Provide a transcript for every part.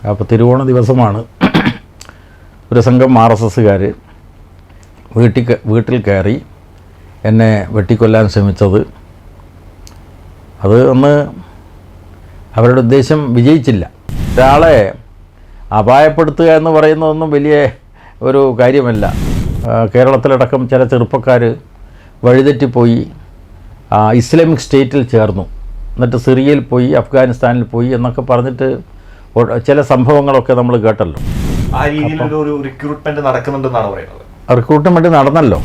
അപ്പോൾ തിരുവോണ ദിവസമാണ് ഒരു സംഘം RSSകാർ വീട്ടിൽ കയറി എന്നെ വെട്ടിക്കൊല്ലാൻ ശ്രമിച്ചത്. അത് അന്ന് അവരുടെ ഉദ്ദേശം വിജയിച്ചില്ല. ഒരാളെ അപായപ്പെടുത്തുക എന്ന് പറയുന്നതൊന്നും വലിയ ഒരു കാര്യമല്ല. കേരളത്തിലടക്കം ചില ചെറുപ്പക്കാർ വഴിതെറ്റിപ്പോയി ഇസ്ലാമിക് സ്റ്റേറ്റിൽ ചേർന്നു, എന്നിട്ട് സിറിയയിൽ പോയി, അഫ്ഗാനിസ്ഥാനിൽ പോയി എന്നൊക്കെ പറഞ്ഞിട്ട് ചില സംഭവങ്ങളൊക്കെ നമ്മൾ കേട്ടല്ലോ. ആ രീതിയിലൊരു റിക്രൂട്ട്മെന്റ് നടക്കുന്നുണ്ടെന്നാണ് പറയുന്നത്. റിക്രൂട്ട്മെൻറ്റ് നടന്നല്ലോ.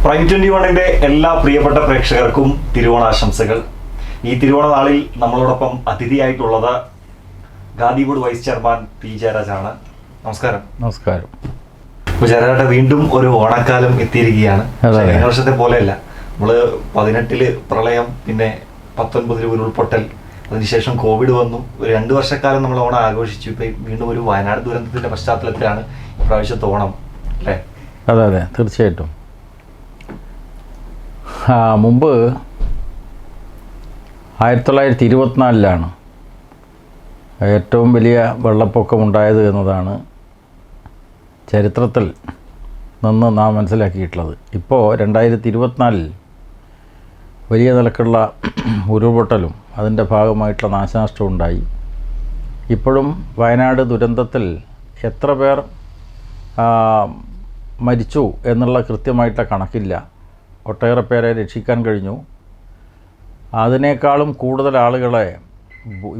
പ്രൈം 21ന്റെ എല്ലാ പ്രിയപ്പെട്ട പ്രേക്ഷകർക്കും തിരുവോണാശംസകൾ. ഈ തിരുവോണ നാളിൽ നമ്മളോടൊപ്പം അതിഥിയായിട്ടുള്ളത് Khadi board vice chairman P. ജയരാജാണ്. നമസ്കാരം. നമസ്കാരം. അപ്പോൾ ജയരാജ, വീണ്ടും ഒരു ഓണക്കാലം എത്തിയിരിക്കുകയാണ്. കഴിഞ്ഞ വർഷത്തെ പോലെയല്ല. നമ്മൾ 18 പ്രളയം, പിന്നെ 19 ഉരുൾപൊട്ടൽ, അതിനുശേഷം കോവിഡ് വന്നു. ഒരു 2 വർഷക്കാലം നമ്മൾ ഓണം ആഘോഷിച്ചു. ഇപ്പം വീണ്ടും ഒരു വയനാട് ദുരന്തത്തിന്റെ പശ്ചാത്തലത്തിലാണ് ഇപ്രാവശ്യത്തെ ഓണം, അല്ലേ? അതെ അതെ, തീർച്ചയായിട്ടും. മുമ്പ് 1924 ഏറ്റവും വലിയ വെള്ളപ്പൊക്കമുണ്ടായത് എന്നതാണ് ചരിത്രത്തിൽ നിന്ന് നാം മനസ്സിലാക്കിയിട്ടുള്ളത്. ഇപ്പോൾ 2024 വലിയ നിലക്കുള്ള ഉരുൾപൊട്ടലും അതിൻ്റെ ഭാഗമായിട്ടുള്ള നാശനഷ്ടവും ഉണ്ടായി. ഇപ്പോഴും വയനാട് ദുരന്തത്തിൽ എത്ര പേർ മരിച്ചു എന്നുള്ള കൃത്യമായിട്ടുള്ള കണക്കില്ല. ഒട്ടേറെ പേരെ രക്ഷിക്കാൻ കഴിഞ്ഞു. അതിനേക്കാളും കൂടുതൽ ആളുകളെ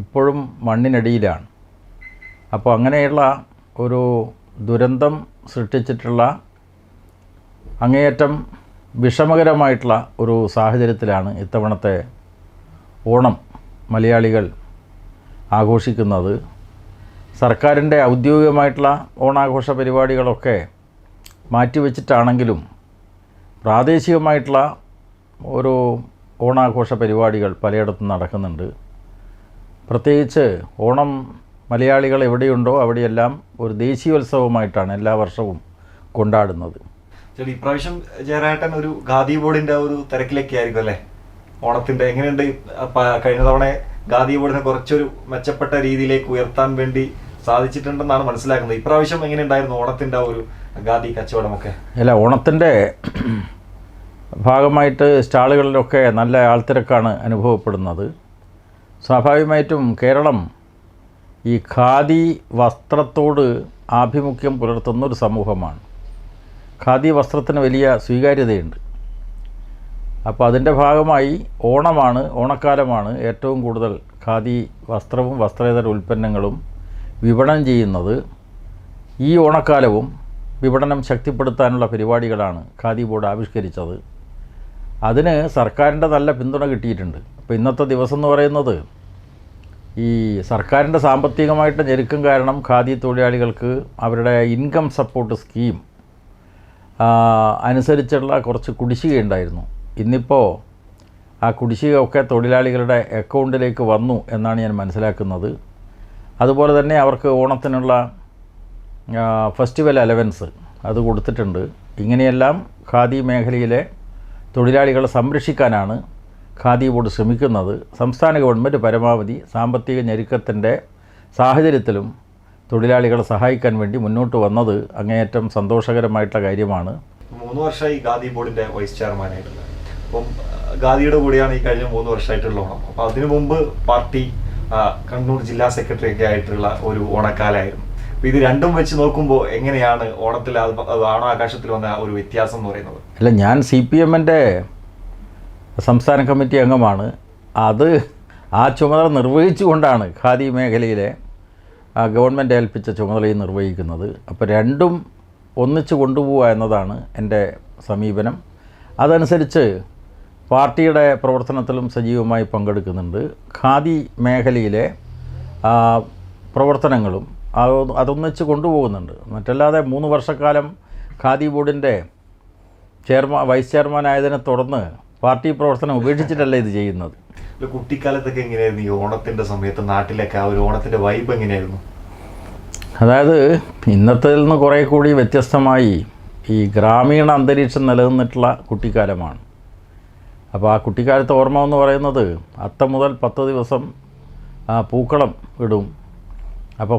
ഇപ്പോഴും മണ്ണിനടിയിലാണ്. അപ്പോൾ അങ്ങനെയുള്ള ഒരു ദുരന്തം സൃഷ്ടിച്ചിട്ടുള്ള അങ്ങേയറ്റം വിഷമകരമായിട്ടുള്ള ഒരു സാഹചര്യത്തിലാണ് ഇത്തവണത്തെ ഓണം മലയാളികൾ ആഘോഷിക്കുന്നത്. സർക്കാരിൻ്റെ ഔദ്യോഗികമായിട്ടുള്ള ഓണാഘോഷ പരിപാടികളൊക്കെ മാറ്റിവെച്ചിട്ടാണെങ്കിലും പ്രാദേശികമായിട്ടുള്ള ഒരു ഓണാഘോഷ പരിപാടികൾ പലയിടത്തും നടക്കുന്നുണ്ട്. പ്രത്യേകിച്ച് ഓണം മലയാളികൾ എവിടെയുണ്ടോ അവിടെയെല്ലാം ഒരു ദേശീയോത്സവമായിട്ടാണ് എല്ലാ വർഷവും കൊണ്ടാടുന്നത്. ഇപ്രാവശ്യം ജയരാട്ടൻ ഒരു ഖാദി ബോർഡിന്റെ ഒരു തിരക്കിലേക്ക് ആയിരിക്കും, അല്ലേ? ഓണത്തിന്റെ എങ്ങനെയുണ്ട്? കഴിഞ്ഞ തവണ ഖാദി ബോർഡിനെ കുറച്ചൊരു മെച്ചപ്പെട്ട രീതിയിലേക്ക് ഉയർത്താൻ വേണ്ടി സാധിച്ചിട്ടുണ്ടെന്നാണ് മനസ്സിലാക്കുന്നത്. ഇപ്രാവശ്യം എങ്ങനെയുണ്ടായിരുന്നു ഓണത്തിന്റെ ഒരു ഖാദി കച്ചവടമൊക്കെ? അല്ല, ഓണത്തിൻ്റെ ഭാഗമായിട്ട് സ്റ്റാളുകളിലൊക്കെ നല്ല ആൾത്തിരക്കാണ് അനുഭവപ്പെടുന്നത്. സ്വാഭാവികമായിട്ടും കേരളം ഈ ഖാദി വസ്ത്രത്തോട് ആഭിമുഖ്യം പുലർത്തുന്നൊരു സമൂഹമാണ്. ഖാദി വസ്ത്രത്തിന് വലിയ സ്വീകാര്യതയുണ്ട്. അപ്പോൾ അതിൻ്റെ ഭാഗമായി ഓണക്കാലമാണ് ഏറ്റവും കൂടുതൽ ഖാദി വസ്ത്രവും വസ്ത്രേതര ഉൽപ്പന്നങ്ങളും വിപണനം ചെയ്യുന്നത്. ഈ ഓണക്കാലവും വിപണനം ശക്തിപ്പെടുത്താനുള്ള പരിപാടികളാണ് ഖാദി ബോർഡ് ആവിഷ്കരിച്ചത്. അതിന് സർക്കാരിൻ്റെ നല്ല പിന്തുണ കിട്ടിയിട്ടുണ്ട്. അപ്പോൾ ഇന്നത്തെ ദിവസം എന്ന് പറയുന്നത് ഈ സർക്കാരിൻ്റെ സാമ്പത്തികമായിട്ട് ഞെരുക്കം കാരണം ഖാദി തൊഴിലാളികൾക്ക് അവരുടെ ഇൻകം സപ്പോർട്ട് സ്കീം അനുസരിച്ചുള്ള കുറച്ച് കുടിശ്ശികയുണ്ടായിരുന്നു. ഇന്നിപ്പോൾ ആ കുടിശ്ശികയൊക്കെ തൊഴിലാളികളുടെ അക്കൗണ്ടിലേക്ക് വന്നു എന്നാണ് ഞാൻ മനസ്സിലാക്കുന്നത്. അതുപോലെ തന്നെ അവർക്ക് ഓണത്തിനുള്ള ഫെസ്റ്റിവൽ അലവൻസ് അത് കൊടുത്തിട്ടുണ്ട്. ഇങ്ങനെയെല്ലാം ഖാദി മേഖലയിലെ തൊഴിലാളികളെ സംരക്ഷിക്കാനാണ് ഖാദി ബോർഡ് ശ്രമിക്കുന്നത്. സംസ്ഥാന ഗവൺമെൻറ് പരമാവധി സാമ്പത്തിക ഞെരുക്കത്തിൻ്റെ സാഹചര്യത്തിലും തൊഴിലാളികളെ സഹായിക്കാൻ വേണ്ടി മുന്നോട്ട് വന്നത് അങ്ങേയറ്റം സന്തോഷകരമായിട്ടുള്ള കാര്യമാണ്. 3 വർഷമായി ഖാദി ബോർഡിൻ്റെ വൈസ് ചെയർമാനായിട്ടുള്ളത്. അപ്പം ഖാദിയുടെ കൂടെയാണ് ഈ കഴിഞ്ഞ 3 വർഷമായിട്ടുള്ള ഓണം. അപ്പോൾ അതിനു മുമ്പ് പാർട്ടി കണ്ണൂർ ജില്ലാ സെക്രട്ടറി ഒക്കെ ആയിട്ടുള്ള ഒരു ഓണക്കാലമായിരുന്നു. അപ്പോൾ ഇത് രണ്ടും വെച്ച് നോക്കുമ്പോൾ എങ്ങനെയാണ് ഓണത്തിൽ ഓണാഘോഷത്തിൽ വന്ന ഒരു വ്യത്യാസം എന്ന് പറയുന്നത്? അല്ല, ഞാൻ CPMൻ്റെ സംസ്ഥാന കമ്മിറ്റി അംഗമാണ്. ആ ചുമതല നിർവഹിച്ചുകൊണ്ടാണ് ഖാദി മേഖലയിലെ ഗവൺമെൻറ് ഏൽപ്പിച്ച ചുമതലയും നിർവഹിക്കുന്നത്. അപ്പോൾ രണ്ടും ഒന്നിച്ച് കൊണ്ടുപോവുക എന്നതാണ് എൻ്റെ സമീപനം. അതനുസരിച്ച് പാർട്ടിയുടെ പ്രവർത്തനത്തിലും സജീവമായി പങ്കെടുക്കുന്നുണ്ട്. ഖാദി മേഖലയിലെ പ്രവർത്തനങ്ങളും അതൊന്നിച്ച് കൊണ്ടുപോകുന്നുണ്ട്. മറ്റല്ലാതെ 3 വർഷക്കാലം ഖാദി ബോർഡിൻ്റെ വൈസ് ചെയർമാനായതിനെ തുടർന്ന് പാർട്ടി പ്രവർത്തനം ഉപേക്ഷിച്ചിട്ടല്ല ഇത് ചെയ്യുന്നത്. കുട്ടിക്കാലത്തൊക്കെ എങ്ങനെയായിരുന്നു ഈ ഓണത്തിൻ്റെ സമയത്ത് നാട്ടിലൊക്കെ ആ ഒരു ഓണത്തിൻ്റെ വൈബ് എങ്ങനെയായിരുന്നു? അതായത് ഇന്നത്തേതിൽ നിന്ന് കുറേ കൂടി വ്യത്യസ്തമായി ഈ ഗ്രാമീണ അന്തരീക്ഷം നിലനിന്നിട്ടുള്ള കുട്ടിക്കാലമാണ്. അപ്പോൾ ആ കുട്ടിക്കാലത്തെ ഓർമ്മ എന്ന് പറയുന്നത് അത്തം മുതൽ 10 ദിവസം പൂക്കളം ഇടും. അപ്പോൾ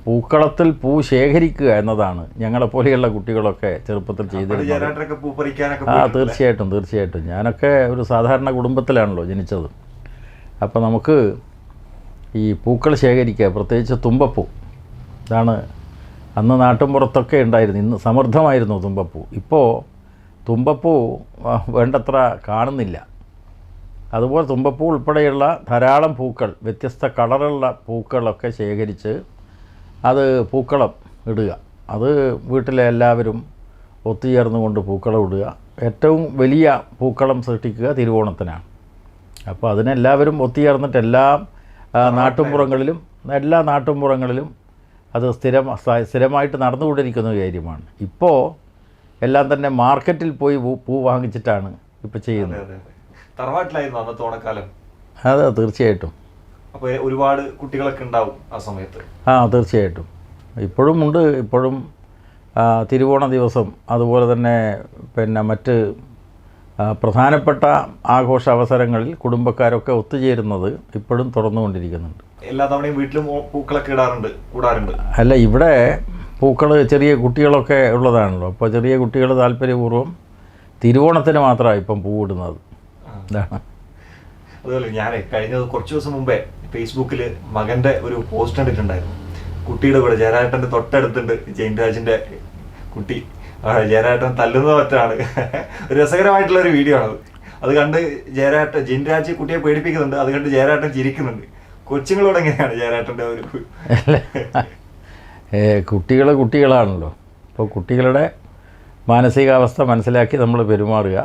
പൂക്കളത്തിൽ പൂ ശേഖരിക്കുക എന്നതാണ് ഞങ്ങളെപ്പോലെയുള്ള കുട്ടികളൊക്കെ ചെറുപ്പത്തിൽ ചെയ്തിരുന്നത്. തീർച്ചയായിട്ടും ഞാനൊക്കെ ഒരു സാധാരണ കുടുംബത്തിലാണല്ലോ ജനിച്ചത്. അപ്പോൾ നമുക്ക് ഈ പൂക്കൾ ശേഖരിക്കുക, പ്രത്യേകിച്ച് തുമ്പപ്പൂ. ഇതാണ് അന്ന് നാട്ടിൻപുറത്തൊക്കെ ഉണ്ടായിരുന്നു. ഇന്ന് സമൃദ്ധമായിരുന്നു തുമ്പപ്പൂ. ഇപ്പോൾ തുമ്പപ്പൂ വേണ്ടത്ര കാണുന്നില്ല. അതുപോലെ തുമ്പപ്പൂ ഉൾപ്പെടെയുള്ള ധാരാളം പൂക്കൾ, വ്യത്യസ്ത കളറുള്ള പൂക്കളൊക്കെ ശേഖരിച്ച് അത് പൂക്കളം ഇടുക. അത് വീട്ടിലെ എല്ലാവരും ഒത്തുചേർന്നുകൊണ്ട് പൂക്കളം ഇടുക. ഏറ്റവും വലിയ പൂക്കളം സൃഷ്ടിക്കുക തിരുവോണത്തിനാണ്. അപ്പോൾ അതിനെല്ലാവരും ഒത്തുചേർന്നിട്ട് എല്ലാ നാട്ടുമ്പുറങ്ങളിലും അത് സ്ഥിരമായിട്ട് നടന്നുകൊണ്ടിരിക്കുന്ന കാര്യമാണ്. ഇപ്പോൾ എല്ലാം തന്നെ മാർക്കറ്റിൽ പോയി പൂ വാങ്ങിച്ചിട്ടാണ് ഇപ്പോൾ ചെയ്യുന്നത്. തറവാട്ടിലായിരുന്നു അന്നത്തെ ഓണക്കാലം. അതെ, തീർച്ചയായിട്ടും. അപ്പോൾ ഒരുപാട് കുട്ടികളൊക്കെ ഉണ്ടാവും ആ സമയത്ത്. തീർച്ചയായിട്ടും ഇപ്പോഴും തിരുവോണ ദിവസം അതുപോലെ തന്നെ പിന്നെ മറ്റ് പ്രധാനപ്പെട്ട ആഘോഷ അവസരങ്ങളിൽ കുടുംബക്കാരൊക്കെ ഒത്തുചേരുന്നത് ഇപ്പോഴും തുടർന്നുകൊണ്ടിരിക്കുന്നുണ്ട്. എല്ലാ തവണയും വീട്ടിലും പൂക്കളൊക്കെ കൂടാറുണ്ട്. അല്ല, ഇവിടെ പൂക്കൾ ചെറിയ കുട്ടികളൊക്കെ ഉള്ളതാണല്ലോ. അപ്പോൾ ചെറിയ കുട്ടികൾ താല്പര്യപൂർവ്വം തിരുവോണത്തിന് മാത്രമാണ് ഇപ്പം പൂവിടുന്നത്. ഇതാണ്. അതുപോലെ ഞാൻ കഴിഞ്ഞ കുറച്ച് ദിവസം മുമ്പേ ഫേസ്ബുക്കിൽ മകൻ്റെ ഒരു പോസ്റ്റ് കണ്ടിട്ടുണ്ടായിരുന്നു. കുട്ടിയുടെ കൂടെ ജയരാജേട്ടൻ്റെ തൊട്ടടുത്തുണ്ട് ജയൻരാജിൻ്റെ കുട്ടി. ജയരാജേട്ടൻ തല്ലുന്നത് മറ്റാണ്. ഒരു രസകരമായിട്ടുള്ള ഒരു വീഡിയോ ആണത്. അത് കണ്ട് ജയൻരാജ് കുട്ടിയെ പേടിപ്പിക്കുന്നുണ്ട്. അത് കണ്ട് ജയരാജേട്ടൻ ചിരിക്കുന്നുണ്ട്. കൊച്ചുങ്ങളോട് എങ്ങനെയാണ് ജയരാജേട്ടൻ്റെ ഒരു കുട്ടികളാണല്ലോ. അപ്പോൾ കുട്ടികളുടെ മാനസികാവസ്ഥ മനസ്സിലാക്കി നമ്മൾ പെരുമാറുക.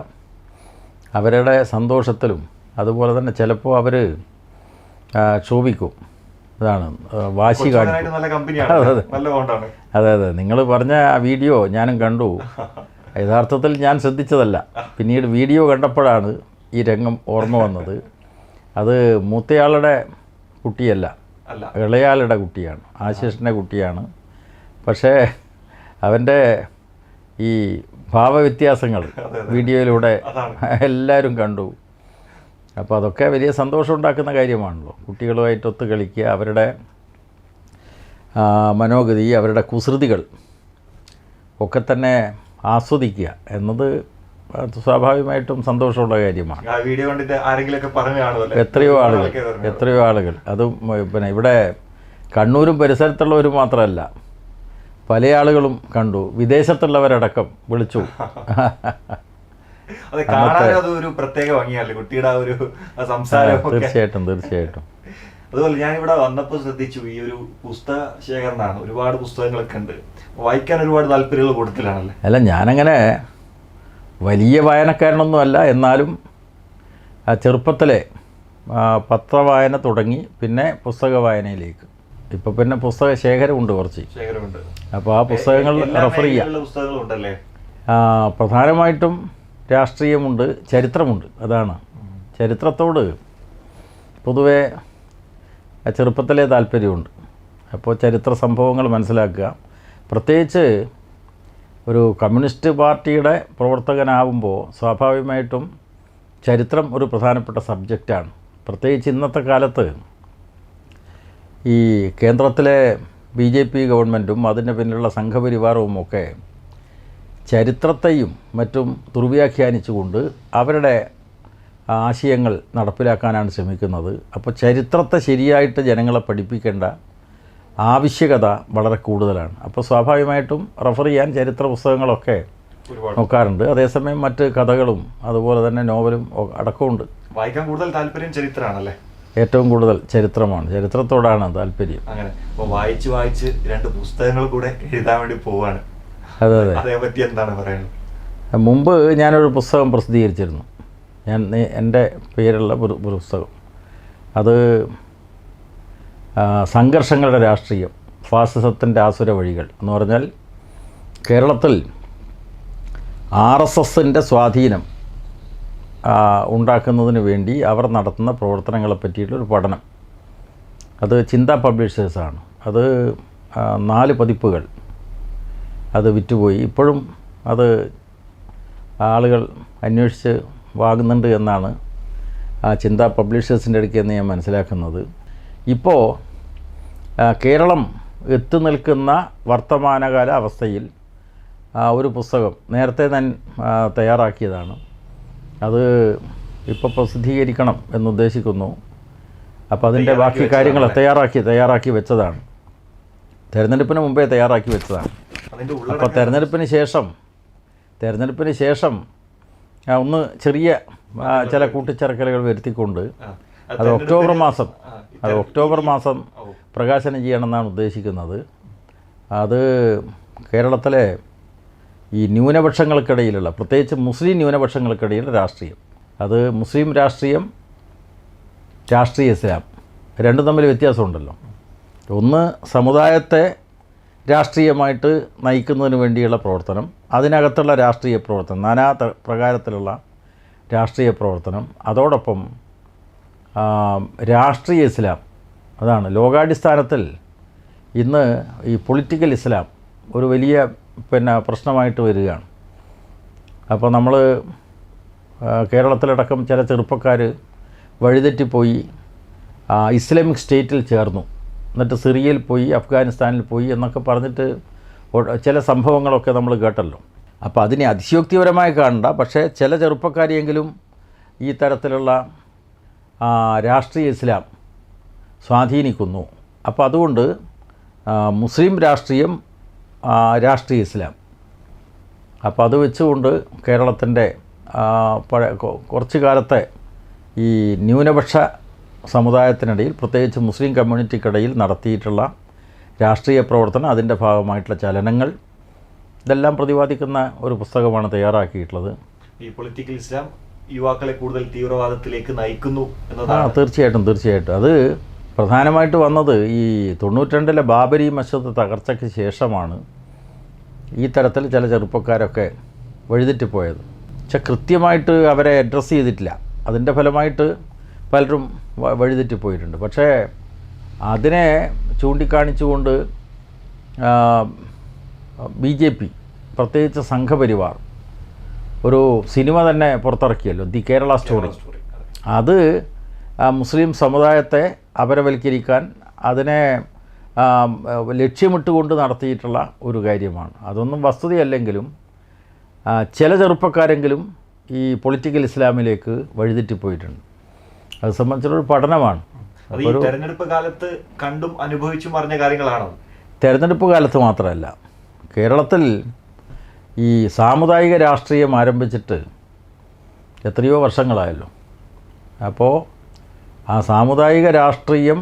അവരുടെ സന്തോഷത്തിലും അതുപോലെ തന്നെ ചിലപ്പോൾ അവർ ക്ഷോഭിക്കും. ഇതാണ് വാശി കാണിക്കും. അതെ, നിങ്ങൾ പറഞ്ഞ ആ വീഡിയോ ഞാനും കണ്ടു. യഥാർത്ഥത്തിൽ ഞാൻ ശ്രദ്ധിച്ചതല്ല. പിന്നീട് വീഡിയോ കണ്ടപ്പോഴാണ് ഈ രംഗം ഓർമ്മ വന്നത്. അത് മൂത്തയാളുടെ കുട്ടിയല്ല, ഇളയാളുടെ കുട്ടിയാണ്, ആശിഷിൻ്റെ കുട്ടിയാണ്. പക്ഷേ അവൻ്റെ ഈ ഭാവവ്യത്യാസങ്ങൾ വീഡിയോയിലൂടെ എല്ലാവരും കണ്ടു. അപ്പോൾ അതൊക്കെ വലിയ സന്തോഷം ഉണ്ടാക്കുന്ന കാര്യമാണല്ലോ. കുട്ടികളുമായിട്ട് ഒത്ത് കളിക്കുക, അവരുടെ മനോഗതി, അവരുടെ കുസൃതികൾ ഒക്കെ തന്നെ ആസ്വദിക്കുക എന്നത് സ്വാഭാവികമായിട്ടും സന്തോഷമുള്ള കാര്യമാണ്. എത്രയോ ആളുകൾ അതും പിന്നെ ഇവിടെ കണ്ണൂരും പരിസരത്തുള്ളവർ മാത്രമല്ല, പല ആളുകളും കണ്ടു. വിദേശത്തുള്ളവരടക്കം വിളിച്ചു. തീർച്ചയായിട്ടും. അതുപോലെ ഞാൻ ഇവിടെ വന്നപ്പോൾ ശ്രദ്ധിച്ചു, ഈ ഒരു പുസ്തക ശേഖരണമാണ്. ഒരുപാട് പുസ്തകങ്ങളൊക്കെ ഉണ്ട്. വായിക്കാൻ ഒരുപാട് താല്പര്യമുള്ള കൂട്ടത്തിലാണല്ലേ? അല്ല, ഞാനങ്ങനെ വലിയ വായനക്കാരനൊന്നുമല്ല. എന്നാലും ചെറുപ്പത്തിലെ പത്രവായന തുടങ്ങി, പിന്നെ പുസ്തക വായനയിലേക്ക്. ഇപ്പം പിന്നെ പുസ്തക ശേഖരമുണ്ട് കുറച്ച്. അപ്പോൾ ആ പുസ്തകങ്ങൾ റെഫർ ചെയ്യാം. പ്രധാനമായിട്ടും രാഷ്ട്രീയമുണ്ട്, ചരിത്രമുണ്ട്. അതാണ്, ചരിത്രത്തോട് പൊതുവെ ചെറുപ്പത്തിലെ താല്പര്യമുണ്ട്. അപ്പോൾ ചരിത്ര സംഭവങ്ങൾ മനസ്സിലാക്കുക. പ്രത്യേകിച്ച് ഒരു കമ്മ്യൂണിസ്റ്റ് പാർട്ടിയുടെ പ്രവർത്തകനാവുമ്പോൾ സ്വാഭാവികമായിട്ടും ചരിത്രം ഒരു പ്രധാനപ്പെട്ട സബ്ജക്റ്റാണ്. പ്രത്യേകിച്ച് ഇന്നത്തെ കാലത്ത് ഈ കേന്ദ്രത്തിലെ BJP ഗവൺമെൻറ്റും അതിന് പിന്നിലുള്ള സംഘപരിവാരവും ഒക്കെ ചരിത്രത്തെയും മറ്റും ദുർവ്യാഖ്യാനിച്ചുകൊണ്ട് അവരുടെ ആശയങ്ങൾ നടപ്പിലാക്കാനാണ് ശ്രമിക്കുന്നത്. അപ്പോൾ ചരിത്രത്തെ ശരിയായിട്ട് ജനങ്ങളെ പഠിപ്പിക്കേണ്ട ആവശ്യകത വളരെ കൂടുതലാണ്. അപ്പോൾ സ്വാഭാവികമായിട്ടും റെഫർ ചെയ്യാൻ ചരിത്ര പുസ്തകങ്ങളൊക്കെ നോക്കാറുണ്ട്. അതേസമയം മറ്റ് കഥകളും അതുപോലെ തന്നെ നോവലും അടക്കമുണ്ട്. വായിക്കാൻ കൂടുതൽ താല്പര്യം ചരിത്രമാണല്ലേ? ഏറ്റവും കൂടുതൽ ചരിത്രമാണ്, ചരിത്രത്തോടാണ് താല്പര്യം. അങ്ങനെ അപ്പോൾ വായിച്ച് 2 പുസ്തകങ്ങൾ കൂടെ എഴുതാൻ വേണ്ടി പോവാണ്. അതെ, അതേപറ്റി എന്താണ് പറയുന്നത്? മുമ്പ് ഞാനൊരു പുസ്തകം പ്രസിദ്ധീകരിച്ചിരുന്നു. എൻ്റെ പേരുള്ള ഒരു പുസ്തകം. അത് സംഘർഷങ്ങളുടെ രാഷ്ട്രീയം, ഫാസിസത്തിൻ്റെ ആസുര വഴികൾ എന്ന് പറഞ്ഞാൽ കേരളത്തിൽ RSSൻ്റെ സ്വാധീനം ഉണ്ടാക്കുന്നതിന് വേണ്ടി അവർ നടത്തുന്ന പ്രവർത്തനങ്ങളെ പറ്റിയിട്ടുള്ളൊരു പഠനം. അത് ചിന്താ പബ്ലിഷേഴ്സാണ്. അത് 4 പതിപ്പുകൾ അത് വിറ്റുപോയി. ഇപ്പോഴും അത് ആളുകൾ അന്വേഷിച്ച് വാങ്ങുന്നുണ്ട് എന്നാണ് ചിന്താ പബ്ലിഷേഴ്സിൻ്റെ അടുക്കൽ നിന്ന് ഞാൻ മനസ്സിലാക്കുന്നത്. ഇപ്പോൾ കേരളം എത്തി നിൽക്കുന്ന വർത്തമാനകാല അവസ്ഥയിൽ ഒരു പുസ്തകം നേരത്തെ ഞാൻ തയ്യാറാക്കിയതാണ്. അത് ഇപ്പോൾ പ്രസിദ്ധീകരിക്കണം എന്നുദ്ദേശിക്കുന്നു. അപ്പോൾ അതിൻ്റെ ബാക്കി കാര്യങ്ങൾ തയ്യാറാക്കി വെച്ചതാണ്. തെരഞ്ഞെടുപ്പിന് മുമ്പേ തയ്യാറാക്കി വെച്ചതാണ്. അപ്പോൾ തെരഞ്ഞെടുപ്പിന് ശേഷം ഒന്ന് ചെറിയ ചില കൂട്ടിച്ചേർക്കലുകൾ വരുത്തിക്കൊണ്ട് അത് ഒക്ടോബർ മാസം പ്രകാശനം ചെയ്യണമെന്നാണ് ഉദ്ദേശിക്കുന്നത്. അത് കേരളത്തിലെ ഈ ന്യൂനപക്ഷങ്ങൾക്കിടയിലുള്ള, പ്രത്യേകിച്ച് മുസ്ലിം ന്യൂനപക്ഷങ്ങൾക്കിടയിലുള്ള രാഷ്ട്രീയം, അത് മുസ്ലിം രാഷ്ട്രീയം, രാഷ്ട്രീയ ഇസ്ലാം രണ്ടും തമ്മിൽ വ്യത്യാസമുണ്ടല്ലോ. ഒന്ന് സമുദായത്തെ രാഷ്ട്രീയമായിട്ട് നയിക്കുന്നതിന് വേണ്ടിയുള്ള പ്രവർത്തനം, അതിനകത്തുള്ള രാഷ്ട്രീയ പ്രവർത്തനം, നാനാ പ്രകാരത്തിലുള്ള രാഷ്ട്രീയ പ്രവർത്തനം, അതോടൊപ്പം രാഷ്ട്രീയ ഇസ്ലാം. അതാണ് ലോകാടിസ്ഥാനത്തിൽ ഇന്ന് ഈ പൊളിറ്റിക്കൽ ഇസ്ലാം ഒരു വലിയ പ്രശ്നമായിട്ട് വരികയാണ്. അപ്പോൾ നമ്മൾ കേരളത്തിലടക്കം ചില ചെറുപ്പക്കാർ വഴിതെറ്റിപ്പോയി ഇസ്ലാമിക് സ്റ്റേറ്റിൽ ചേർന്നു, എന്നിട്ട് സിറിയയിൽ പോയി, അഫ്ഗാനിസ്ഥാനിൽ പോയി എന്നൊക്കെ പറഞ്ഞിട്ട് ചില സംഭവങ്ങളൊക്കെ നമ്മൾ കേട്ടല്ലോ. അപ്പോൾ അതിനെ അതിശയോക്തിപരമായി കാണണ്ട, പക്ഷേ ചില ചെറുപ്പക്കാരെയെങ്കിലും ഈ തരത്തിലുള്ള രാഷ്ട്രീയ ഇസ്ലാം സ്വാധീനിക്കുന്നു. അപ്പോൾ അതുകൊണ്ട് മുസ്ലിം രാഷ്ട്രീയം, രാഷ്ട്രീയ ഇസ്ലാം, അപ്പോൾ അത് വെച്ചുകൊണ്ട് കേരളത്തിൻ്റെ കുറച്ച് കാലത്തെ ഈ ന്യൂനപക്ഷ സമുദായത്തിനിടയിൽ, പ്രത്യേകിച്ച് മുസ്ലിം കമ്മ്യൂണിറ്റിക്കിടയിൽ നടത്തിയിട്ടുള്ള രാഷ്ട്രീയ പ്രവർത്തനം, അതിൻ്റെ ഭാഗമായിട്ടുള്ള ചലനങ്ങൾ, ഇതെല്ലാം പ്രതിപാദിക്കുന്ന ഒരു പുസ്തകമാണ് തയ്യാറാക്കിയിട്ടുള്ളത്. ഈ പൊളിറ്റിക്കൽ ഇസ്ലാം യുവാക്കളെ കൂടുതൽ തീവ്രവാദത്തിലേക്ക് നയിക്കുന്നു എന്നതാണ്. തീർച്ചയായിട്ടും. അത് പ്രധാനമായിട്ട് വന്നത് ഈ 92-ലെ ബാബരി മസ്ജിദ് തകർച്ചയ്ക്ക് ശേഷമാണ് ഈ തരത്തിൽ ചില ചെറുപ്പക്കാരൊക്കെ വഴിതെറ്റിപ്പോയത്. പക്ഷെ കൃത്യമായിട്ട് അവരെ അഡ്രസ്സ് ചെയ്തിട്ടില്ല. അതിൻ്റെ ഫലമായിട്ട് പലരും വഴിതെറ്റിപ്പോയിട്ടുണ്ട്. പക്ഷേ അതിനെ ചൂണ്ടിക്കാണിച്ചുകൊണ്ട് BJP, പ്രത്യേകിച്ച് സംഘപരിവാർ ഒരു സിനിമ തന്നെ പുറത്തിറക്കിയല്ലോ, ദി കേരള സ്റ്റോറി. അത് മുസ്ലിം സമുദായത്തെ അപരവൽക്കരിക്കാൻ, അതിനെ ലക്ഷ്യമിട്ടുകൊണ്ട് നടത്തിയിട്ടുള്ള ഒരു കാര്യമാണ്. അതൊന്നും വസ്തുതയല്ലെങ്കിലും ചില ചെറുപ്പക്കാരെങ്കിലും ഈ പൊളിറ്റിക്കൽ ഇസ്ലാമിലേക്ക് വഴിതെറ്റിപ്പോയിട്ടുണ്ട്. അത് സംബന്ധിച്ചുള്ളൊരു പഠനമാണ്. തെരഞ്ഞെടുപ്പ് കാലത്ത് കണ്ടും അനുഭവിച്ചും പറഞ്ഞ കാര്യങ്ങളാണോ? തെരഞ്ഞെടുപ്പ് കാലത്ത് മാത്രമല്ല, കേരളത്തിൽ ഈ സാമുദായിക രാഷ്ട്രീയം ആരംഭിച്ചിട്ട് എത്രയോ വർഷങ്ങളായല്ലോ. അപ്പോൾ ആ സാമുദായിക രാഷ്ട്രീയം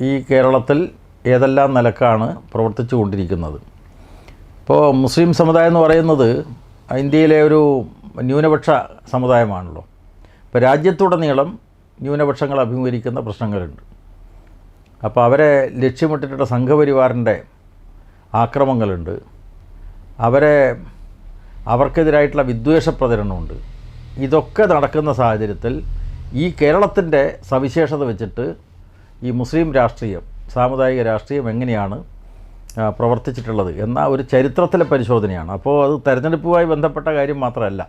ഈ കേരളത്തിൽ ഏതെല്ലാം നിലക്കാണ് പ്രവർത്തിച്ചു കൊണ്ടിരിക്കുന്നത്. ഇപ്പോൾ മുസ്ലിം സമുദായം എന്ന് പറയുന്നത് ഇന്ത്യയിലെ ഒരു ന്യൂനപക്ഷ സമുദായമാണല്ലോ. ഇപ്പോൾ രാജ്യത്തുടനീളം ന്യൂനപക്ഷങ്ങൾ അഭിമുഖീകരിക്കുന്ന പ്രശ്നങ്ങളുണ്ട്. അപ്പോൾ അവരെ ലക്ഷ്യമിട്ടിട്ടുള്ള സംഘപരിവാറിൻ്റെ ആക്രമങ്ങളുണ്ട്, അവർക്കെതിരായിട്ടുള്ള വിദ്വേഷ പ്രചരണമുണ്ട്. ഇതൊക്കെ നടക്കുന്ന സാഹചര്യത്തിൽ ഈ കേരളത്തിൻ്റെ സവിശേഷത വെച്ചിട്ട് ഈ മുസ്ലിം രാഷ്ട്രീയം, സാമുദായിക രാഷ്ട്രീയം എങ്ങനെയാണ് പ്രവർത്തിച്ചിട്ടുള്ളത് എന്ന ഒരു ചരിത്രത്തിലെ പരിശോധനയാണ്. അപ്പോൾ അത് തെരഞ്ഞെടുപ്പുമായി ബന്ധപ്പെട്ട കാര്യം മാത്രമല്ല.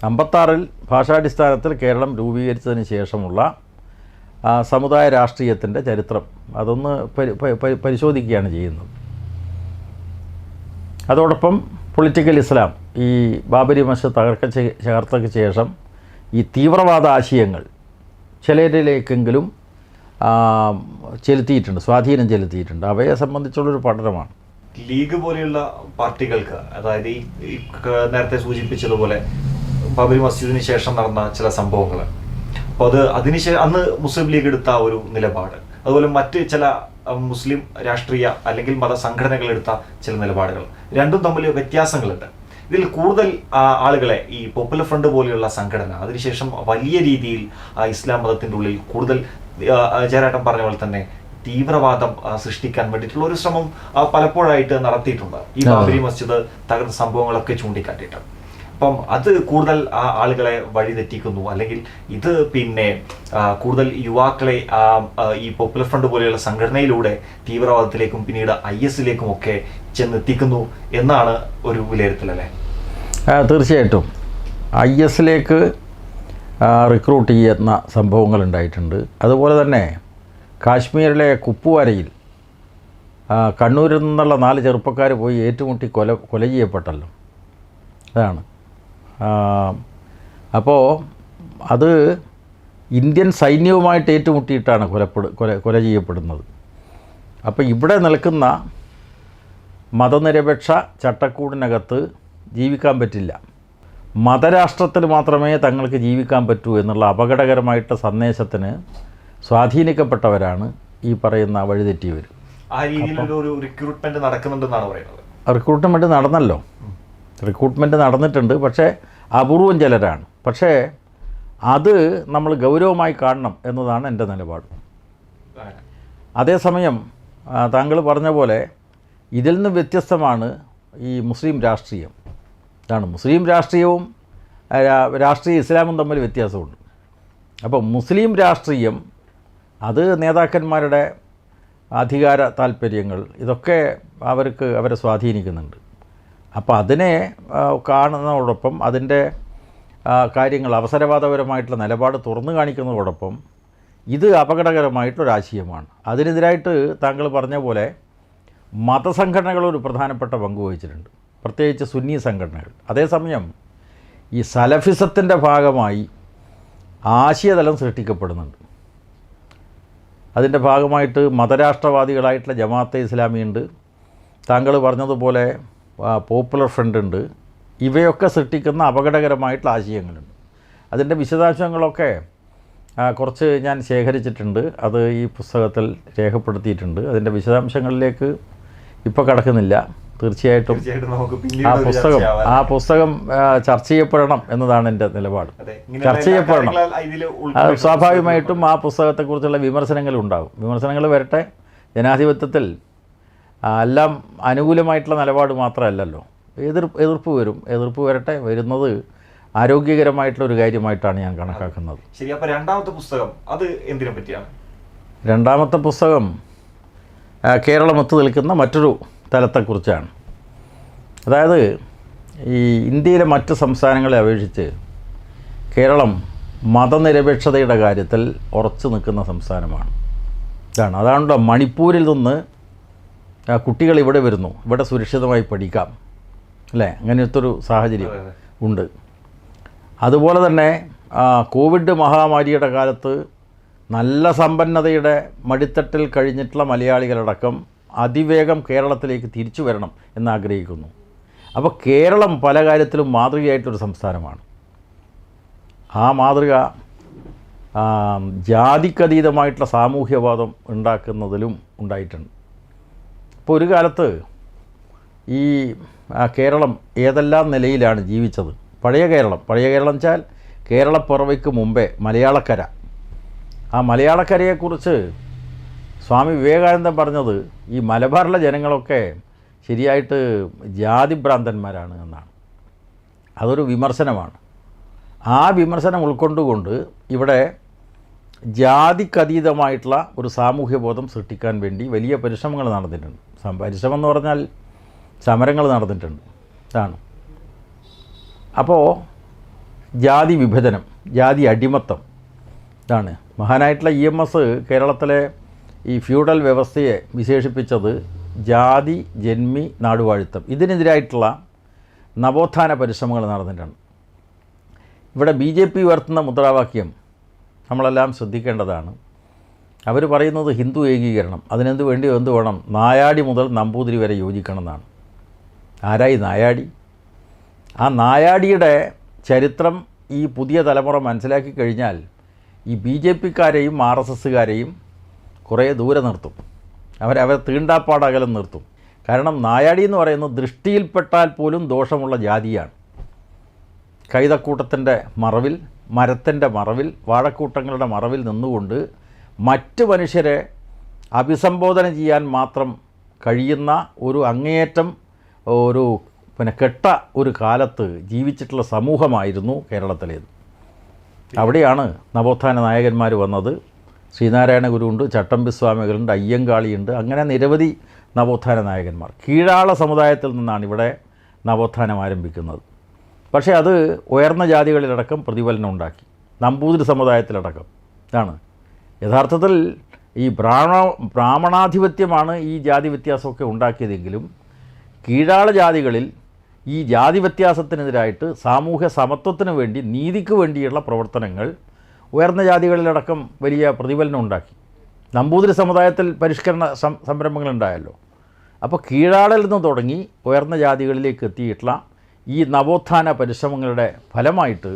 56-ൽ ഭാഷാടിസ്ഥാനത്തിൽ കേരളം രൂപീകരിച്ചതിന് ശേഷമുള്ള സമുദായ രാഷ്ട്രീയത്തിൻ്റെ ചരിത്രം അതൊന്ന് പരിശോധിക്കുകയാണ് ചെയ്യുന്നത്. അതോടൊപ്പം പൊളിറ്റിക്കൽ ഇസ്ലാം ഈ ബാബരി മസ്ജിദ് തകർച്ചയ്ക്ക് ശേഷം ഈ തീവ്രവാദ ആശയങ്ങൾ ചിലരിലേക്കെങ്കിലും സ്വാധീനം ചെലുത്തിയിട്ടുണ്ട്. അവയെ സംബന്ധിച്ചുള്ളൊരു പഠനമാണ്. ലീഗ് പോലെയുള്ള പാർട്ടികൾക്ക്, അതായത് ഈ നേരത്തെ സൂചിപ്പിച്ചതുപോലെ ബാബരി മസ്ജിദിന് ശേഷം നടന്ന ചില സംഭവങ്ങൾ, അപ്പോൾ അന്ന് മുസ്ലിം ലീഗ് എടുത്ത ഒരു നിലപാട്, അതുപോലെ മറ്റ് ചില മുസ്ലിം രാഷ്ട്രീയ അല്ലെങ്കിൽ മതസംഘടനകൾ എടുത്ത ചില നിലപാടുകൾ, രണ്ടും തമ്മിൽ വ്യത്യാസങ്ങളുണ്ട്. ഇതിൽ കൂടുതൽ ആളുകളെ ഈ പോപ്പുലർ ഫ്രണ്ട് പോലെയുള്ള സംഘടന അതിനുശേഷം വലിയ രീതിയിൽ ഇസ്ലാം മതത്തിൻ്റെ ഉള്ളിൽ കൂടുതൽ ജയരാട്ടൻ പറഞ്ഞ പോലെ തന്നെ തീവ്രവാദം സൃഷ്ടിക്കാൻ വേണ്ടിയിട്ടുള്ള ഒരു ശ്രമം പലപ്പോഴായിട്ട് നടത്തിയിട്ടുണ്ട്, ഈ ബാബരി മസ്ജിദ് തകർന്ന സംഭവങ്ങളൊക്കെ ചൂണ്ടിക്കാട്ടിയിട്ട്. അപ്പം അത് കൂടുതൽ ആളുകളെ വഴിതെറ്റിക്കുന്നു, അല്ലെങ്കിൽ ഇത് കൂടുതൽ യുവാക്കളെ ഈ പോപ്പുലർ ഫ്രണ്ട് പോലെയുള്ള സംഘടനയിലൂടെ തീവ്രവാദത്തിലേക്കും പിന്നീട് IS-ലേക്കും ഒക്കെ ചെന്നെത്തിക്കുന്നു എന്നാണ് ഒരു വിലയിരുത്തലല്ലേ? തീർച്ചയായിട്ടും IS-ലേക്ക് റിക്രൂട്ട് ചെയ്യുന്ന സംഭവങ്ങൾ ഉണ്ടായിട്ടുണ്ട്. അതുപോലെ തന്നെ കാശ്മീരിലെ കുപ്വാരയിൽ കണ്ണൂരിൽ നിന്നുള്ള 4 ചെറുപ്പക്കാർ പോയി ഏറ്റുമുട്ടി കൊല ചെയ്യപ്പെട്ടല്ലോ. അതാണ്. അപ്പോൾ അത് ഇന്ത്യൻ സൈന്യവുമായിട്ട് ഏറ്റുമുട്ടിയിട്ടാണ് കൊല ചെയ്യപ്പെടുന്നത്. അപ്പോൾ ഇവിടെ നിൽക്കുന്ന മതനിരപേക്ഷ ചട്ടക്കൂടിനകത്ത് ജീവിക്കാൻ പറ്റില്ല. മതരാഷ്ട്രത്തിൽ മാത്രമേ തങ്ങൾക്ക് ജീവിക്കാൻ പറ്റൂ എന്നുള്ള അപകടകരമായിട്ട് സന്ദേശത്തിന് സ്വാധീനിക്കപ്പെട്ടവരാണ് ഈ പറയുന്ന വഴിതെറ്റിയവർ. ആ രീതിയിലൊരു റിക്രൂട്ട്മെന്റ് നടക്കുന്നുണ്ടെന്നാണ് പറയുന്നത്. റിക്രൂട്ട്മെൻറ്റ് നടന്നല്ലോ, റിക്രൂട്ട്മെൻറ്റ് നടന്നിട്ടുണ്ട്. പക്ഷേ അപൂർവം ചിലരാണ്. പക്ഷേ അത് നമ്മൾ ഗൗരവമായി കാണണം എന്നതാണ് എൻ്റെ നിലപാട്. അതേസമയം താങ്കൾ പറഞ്ഞ പോലെ ഇതിൽ നിന്ന് വ്യത്യസ്തമാണ് ഈ മുസ്ലിം രാഷ്ട്രീയം. ഇതാണ് മുസ്ലിം രാഷ്ട്രീയവും രാഷ്ട്രീയ ഇസ്ലാമും തമ്മിൽ വ്യത്യാസമുണ്ട്. അപ്പോൾ മുസ്ലിം രാഷ്ട്രീയം അത് നേതാക്കന്മാരുടെ അധികാര താല്പര്യങ്ങൾ ഇതൊക്കെ അവരെ സ്വാധീനിക്കുന്നുണ്ട്. അപ്പോൾ അതിനെ കാണുന്നതോടൊപ്പം അതിൻ്റെ കാര്യങ്ങൾ അവസരവാദപരമായിട്ടുള്ള നിലപാട് തുറന്നു കാണിക്കുന്നതോടൊപ്പം ഇത് അപകടകരമായിട്ടൊരാശയമാണ്. അതിനെതിരായിട്ട് താങ്കൾ പറഞ്ഞ പോലെ മതസംഘടനകൾ ഒരു പ്രധാനപ്പെട്ട പങ്ക് വഹിച്ചിട്ടുണ്ട്, പ്രത്യേകിച്ച് സുന്നി സംഘടനകൾ. അതേസമയം ഈ സലഫിസത്തിൻ്റെ ഭാഗമായി ആശയതലം സൃഷ്ടിക്കപ്പെടുന്നുണ്ട്. അതിൻ്റെ ഭാഗമായിട്ട് മതരാഷ്ട്രവാദികളായിട്ടുള്ള ജമാഅത്തെ ഇസ്ലാമിയുണ്ട്, താങ്കൾ പറഞ്ഞതുപോലെ പോപ്പുലർ ഫ്രണ്ട് ഉണ്ട്. ഇവയൊക്കെ സൃഷ്ടിക്കുന്ന അപകടകരമായിട്ടുള്ള ആശയങ്ങളുണ്ട്. അതിൻ്റെ വിശദാംശങ്ങളൊക്കെ കുറച്ച് ഞാൻ ശേഖരിച്ചിട്ടുണ്ട്, അത് ഈ പുസ്തകത്തിൽ രേഖപ്പെടുത്തിയിട്ടുണ്ട്. അതിൻ്റെ വിശദാംശങ്ങളിലേക്ക് ഇപ്പോൾ കടക്കുന്നില്ല. തീർച്ചയായിട്ടും ആ പുസ്തകം ചർച്ച ചെയ്യപ്പെടണം എന്നതാണ് എൻ്റെ നിലപാട്. ചർച്ച ചെയ്യപ്പെടണം. സ്വാഭാവികമായിട്ടും ആ പുസ്തകത്തെക്കുറിച്ചുള്ള വിമർശനങ്ങളുണ്ടാകും. വിമർശനങ്ങൾ വരട്ടെ. ജനാധിപത്യത്തിൽ എല്ലാം അനുകൂലമായിട്ടുള്ള നിലപാട് മാത്രമല്ലല്ലോ, എതിർപ്പ് വരും. എതിർപ്പ് വരട്ടെ. വരുന്നത് ആരോഗ്യകരമായിട്ടുള്ള ഒരു കാര്യമായിട്ടാണ് ഞാൻ കണക്കാക്കുന്നത്. ശരി. അപ്പോൾ രണ്ടാമത്തെ പുസ്തകം അത് എന്തിനെ പറ്റിയാണ്? രണ്ടാമത്തെ പുസ്തകം കേരളം ഒത്തു നിൽക്കുന്ന മറ്റൊരു തലത്തെക്കുറിച്ചാണ്. അതായത് ഈ ഇന്ത്യയിലെ മറ്റ് സംസ്ഥാനങ്ങളെ അപേക്ഷിച്ച് കേരളം മതനിരപേക്ഷതയുടെ കാര്യത്തിൽ ഉറച്ചു നിൽക്കുന്ന സംസ്ഥാനമാണ്. അതാണല്ലോ മണിപ്പൂരിൽ നിന്ന് കുട്ടികൾ ഇവിടെ വരുന്നു, ഇവിടെ സുരക്ഷിതമായി പഠിക്കാം, അല്ലേ? അങ്ങനത്തെ ഒരു സാഹചര്യം ഉണ്ട്. അതുപോലെ തന്നെ കോവിഡ് മഹാമാരിയുടെ കാലത്ത് നല്ല സമ്പന്നതയുടെ മടിത്തട്ടിൽ കഴിഞ്ഞിട്ടുള്ള മലയാളികളടക്കം അതിവേഗം കേരളത്തിലേക്ക് തിരിച്ചു വരണം എന്നാഗ്രഹിക്കുന്നു. അപ്പോൾ കേരളം പല കാര്യത്തിലും മാതൃകയായിട്ടൊരു സംസ്ഥാനമാണ്. ആ മാതൃക ജാതിക്കതീതമായിട്ടുള്ള സാമൂഹ്യവാദം ഉണ്ടാക്കുന്നതിലും ഉണ്ടായിട്ടുണ്ട്. ഇപ്പോൾ ഒരു കാലത്ത് ഈ കേരളം ഏതെല്ലാം നിലയിലാണ് ജീവിച്ചത്? പഴയ കേരളം വെച്ചാൽ കേരളപ്പിറവിക്ക് മുമ്പേ മലയാളക്കര. ആ മലയാളക്കരയെക്കുറിച്ച് സ്വാമി വിവേകാനന്ദൻ പറഞ്ഞത് ഈ മലബാറിലെ ജനങ്ങളൊക്കെ ശരിയായിട്ട് ജാതിഭ്രാന്തന്മാരാണ് എന്നാണ്. അതൊരു വിമർശനമാണ്. ആ വിമർശനം ഉൾക്കൊണ്ടുകൊണ്ട് ഇവിടെ ജാതിക്കതീതമായിട്ടുള്ള ഒരു സാമൂഹ്യബോധം സൃഷ്ടിക്കാൻ വേണ്ടി വലിയ പരിശ്രമങ്ങൾ നടന്നിട്ടുണ്ട്. പരിശ്രമം എന്ന് പറഞ്ഞാൽ സമരങ്ങൾ നടന്നിട്ടുണ്ട്. ഇതാണ്. അപ്പോൾ ജാതി വിഭജനം, ജാതി അടിമത്തം, ഇതാണ്. മഹാനായിട്ടുള്ള EMS കേരളത്തിലെ ഈ ഫ്യൂഡൽ വ്യവസ്ഥയെ വിശേഷിപ്പിച്ചത് ജാതി ജന്മി നാടുവാഴിത്തം. ഇതിനെതിരായിട്ടുള്ള നവോത്ഥാന പരിശ്രമങ്ങൾ നടന്നിട്ടുണ്ട്. ഇവിടെ BJP ഉയർത്തുന്ന മുദ്രാവാക്യം നമ്മളെല്ലാം ശ്രദ്ധിക്കേണ്ടതാണ്. അവർ പറയുന്നത് ഹിന്ദു ഏകീകരണം. അതിനെന്ത് വേണം? നായാടി മുതൽ നമ്പൂതിരി വരെ യോജിക്കണം എന്നാണ്. ആരായി നായാടി? ആ നായാടിയുടെ ചരിത്രം ഈ പുതിയ തലമുറ മനസ്സിലാക്കി കഴിഞ്ഞാൽ ഈ BJPക്കാരെയും RSSകാരെയും കുറേ ദൂരെ നിർത്തും. അവരെ തീണ്ടാപ്പാടകലം നിർത്തും. കാരണം നായാടി എന്ന് പറയുന്നത് ദൃഷ്ടിയിൽപ്പെട്ടാൽ പോലും ദോഷമുള്ള ജാതിയാണ്. കൈതക്കൂട്ടത്തിൻ്റെ മറവിൽ, മരത്തിൻ്റെ മറവിൽ, വാഴക്കൂട്ടങ്ങളുടെ മറവിൽ നിന്നുകൊണ്ട് മറ്റ് മനുഷ്യരെ അഭിസംബോധന ചെയ്യാൻ മാത്രം കഴിയുന്ന ഒരു അങ്ങേയറ്റം കെട്ട ഒരു കാലത്ത് ജീവിച്ചിട്ടുള്ള സമൂഹമായിരുന്നു കേരളത്തിലേത്. അവിടെയാണ് നവോത്ഥാന നായകന്മാർ വന്നത്. ശ്രീനാരായണ ഗുരുവുണ്ട്, ചട്ടമ്പിസ്വാമികളുണ്ട്, അയ്യങ്കാളിയുണ്ട്, അങ്ങനെ നിരവധി നവോത്ഥാന നായകന്മാർ. കീഴാള സമുദായത്തിൽ നിന്നാണ് ഇവിടെ നവോത്ഥാനം ആരംഭിക്കുന്നത്. പക്ഷേ അത് ഉയർന്ന ജാതികളിലടക്കം പ്രതിഫലനം ഉണ്ടാക്കി, നമ്പൂതിരി സമുദായത്തിലടക്കം. ഇതാണ് യഥാർത്ഥത്തിൽ ഈ ബ്രാഹ്മണാധിപത്യമാണ് ഈ ജാതി വ്യത്യാസമൊക്കെ ഉണ്ടാക്കിയതെങ്കിലും കീഴാള ജാതികളിൽ ഈ ജാതി വ്യത്യാസത്തിനെതിരായിട്ട് സാമൂഹ്യ സമത്വത്തിന് വേണ്ടി, നീതിക്ക് വേണ്ടിയുള്ള പ്രവർത്തനങ്ങൾ ഉയർന്ന ജാതികളിലടക്കം വലിയ പ്രതിഫലനം ഉണ്ടാക്കി. നമ്പൂതിരി സമുദായത്തിൽ പരിഷ്കരണ സംരംഭങ്ങളുണ്ടായല്ലോ. അപ്പോൾ കീഴാളിൽ നിന്ന് തുടങ്ങി ഉയർന്ന ജാതികളിലേക്ക് എത്തിയിട്ടുള്ള ഈ നവോത്ഥാന പരിശ്രമങ്ങളുടെ ഫലമായിട്ട്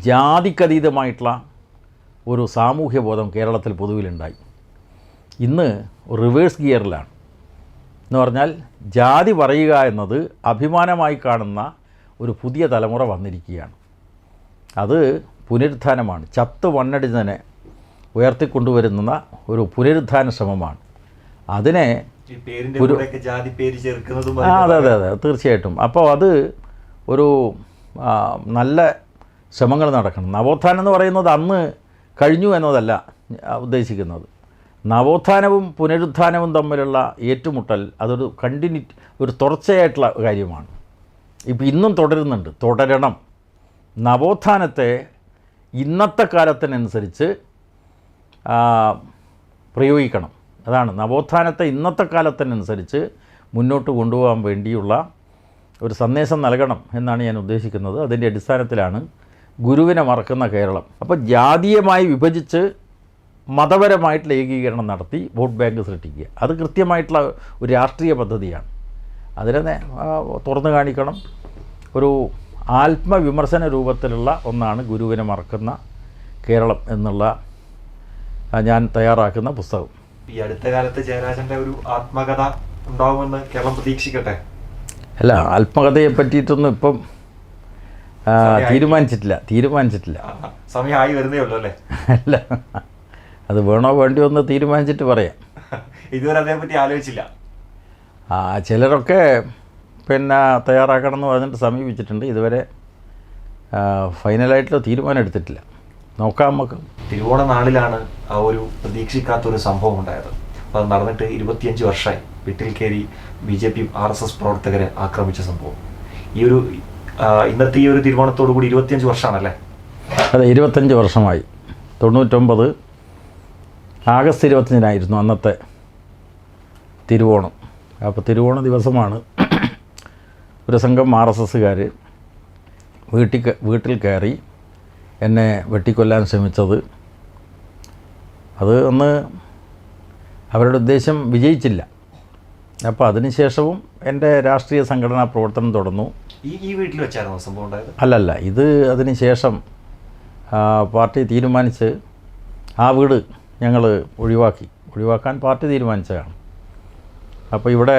ജാതിക്കതീതമായിട്ടുള്ള ഒരു സാമൂഹ്യബോധം കേരളത്തിൽ പൊതുവിലുണ്ടായി. ഇന്ന് റിവേഴ്സ് ഗിയറിലാണ്. എന്ന് പറഞ്ഞാൽ ജാതി പറയുക എന്നത് അഭിമാനമായി കാണുന്ന ഒരു പുതിയ തലമുറ വന്നിരിക്കുകയാണ്. അത് പുനരുത്ഥാനമാണ്. ചത്ത് വണ്ണടിഞ്ഞതിനെ ഉയർത്തിക്കൊണ്ടുവരുന്ന ഒരു പുനരുത്ഥാന ശ്രമമാണ്. അതിനെ അതെ അതെ അതെ തീർച്ചയായിട്ടും. അപ്പോൾ അത് ഒരു നല്ല ശ്രമങ്ങൾ നടക്കണം. നവോത്ഥാനം എന്ന് പറയുന്നത് അന്ന് കഴിഞ്ഞു എന്നതല്ല ഉദ്ദേശിക്കുന്നത്. നവോത്ഥാനവും പുനരുത്ഥാനവും തമ്മിലുള്ള ഏറ്റുമുട്ടൽ അതൊരു ഒരു തുടർച്ചയായിട്ടുള്ള കാര്യമാണ്. ഇപ്പോൾ ഇന്നും തുടരുന്നുണ്ട്, തുടരണം. നവോത്ഥാനത്തെ ഇന്നത്തെ കാലത്തിനനുസരിച്ച് പ്രയോഗിക്കണം. അതാണ് നവോത്ഥാനത്തെ ഇന്നത്തെ കാലത്തിനനുസരിച്ച് മുന്നോട്ട് കൊണ്ടുപോകാൻ വേണ്ടിയുള്ള ഒരു സന്ദേശം നൽകണം എന്നാണ് ഞാൻ ഉദ്ദേശിക്കുന്നത്. അതിൻ്റെ അടിസ്ഥാനത്തിലാണ് ഗുരുവിനെ മറക്കുന്ന കേരളം. അപ്പോൾ ജാതീയമായി വിഭജിച്ച് മതപരമായിട്ടുള്ള ഏകീകരണം നടത്തി വോട്ട് ബാങ്ക് സൃഷ്ടിക്കുക, അത് കൃത്യമായിട്ടുള്ള ഒരു രാഷ്ട്രീയ പദ്ധതിയാണ്. അതിനെ തുറന്നു കാണിക്കണം. ഒരു ആത്മവിമർശന രൂപത്തിലുള്ള ഒന്നാണ് ഗുരുവിനെ മറക്കുന്ന കേരളം എന്നുള്ള ഞാൻ തയ്യാറാക്കുന്ന പുസ്തകം. ഈ അടുത്ത കാലത്ത് ജയരാജൻ്റെ ഒരു ആത്മകഥ ഉണ്ടാവുമെന്ന് കേരളം പ്രതീക്ഷിക്കട്ടെ? അല്ല, ആത്മകഥയെ പറ്റിയിട്ടൊന്നും ഇപ്പം തീരുമാനിച്ചിട്ടില്ല. സമയമായി വരുന്നേ ഉള്ളൂ അല്ലേ? അല്ല, അത് വേണോ വേണ്ടിയോ ഒന്ന് തീരുമാനിച്ചിട്ട് പറയാം. ഇതുവരെ അതേപ്പറ്റി ആലോചിച്ചില്ല. ചിലരൊക്കെ പിന്നെ തയ്യാറാക്കണം എന്ന് പറഞ്ഞിട്ട് സമീപിച്ചിട്ടുണ്ട്. ഇതുവരെ ഫൈനലായിട്ടുള്ള തീരുമാനം എടുത്തിട്ടില്ല. നോക്കാം നമുക്ക്. തിരുവോണ നാളിലാണ് ആ ഒരു പ്രതീക്ഷിക്കാത്തൊരു സംഭവം ഉണ്ടായത്. അപ്പോൾ അത് നടന്നിട്ട് 25 വർഷമായി. വീട്ടിൽ കയറി BJP RSS പ്രവർത്തകരെ ആക്രമിച്ച സംഭവം. ഇന്നത്തെ ഈ ഒരു തിരുവോണത്തോടു കൂടി 25 വർഷമാണല്ലേ? അതെ, 25 വർഷമായി. 99 ആഗസ്റ്റ് 25 അന്നത്തെ തിരുവോണം. അപ്പോൾ തിരുവോണ ദിവസമാണ് ഒരു സംഘം RSSകാർ വീട്ടിൽ കയറി എന്നെ വെട്ടിക്കൊല്ലാൻ ശ്രമിച്ചത്. അത് അന്ന് അവരുടെ ഉദ്ദേശം വിജയിച്ചില്ല. അപ്പോൾ അതിനുശേഷവും എൻ്റെ രാഷ്ട്രീയ സംഘടനാ പ്രവർത്തനം തുടർന്നു. ഈ വീട്ടിൽ വെച്ചായിരുന്നു സംഭവം ഉണ്ടായത്? അല്ലല്ല, ഇത് അതിന് ശേഷം പാർട്ടി തീരുമാനിച്ച് ആ വീട് ഞങ്ങൾ ഒഴിവാക്കാൻ പാർട്ടി തീരുമാനിച്ചതാണ്. അപ്പോൾ ഇവിടെ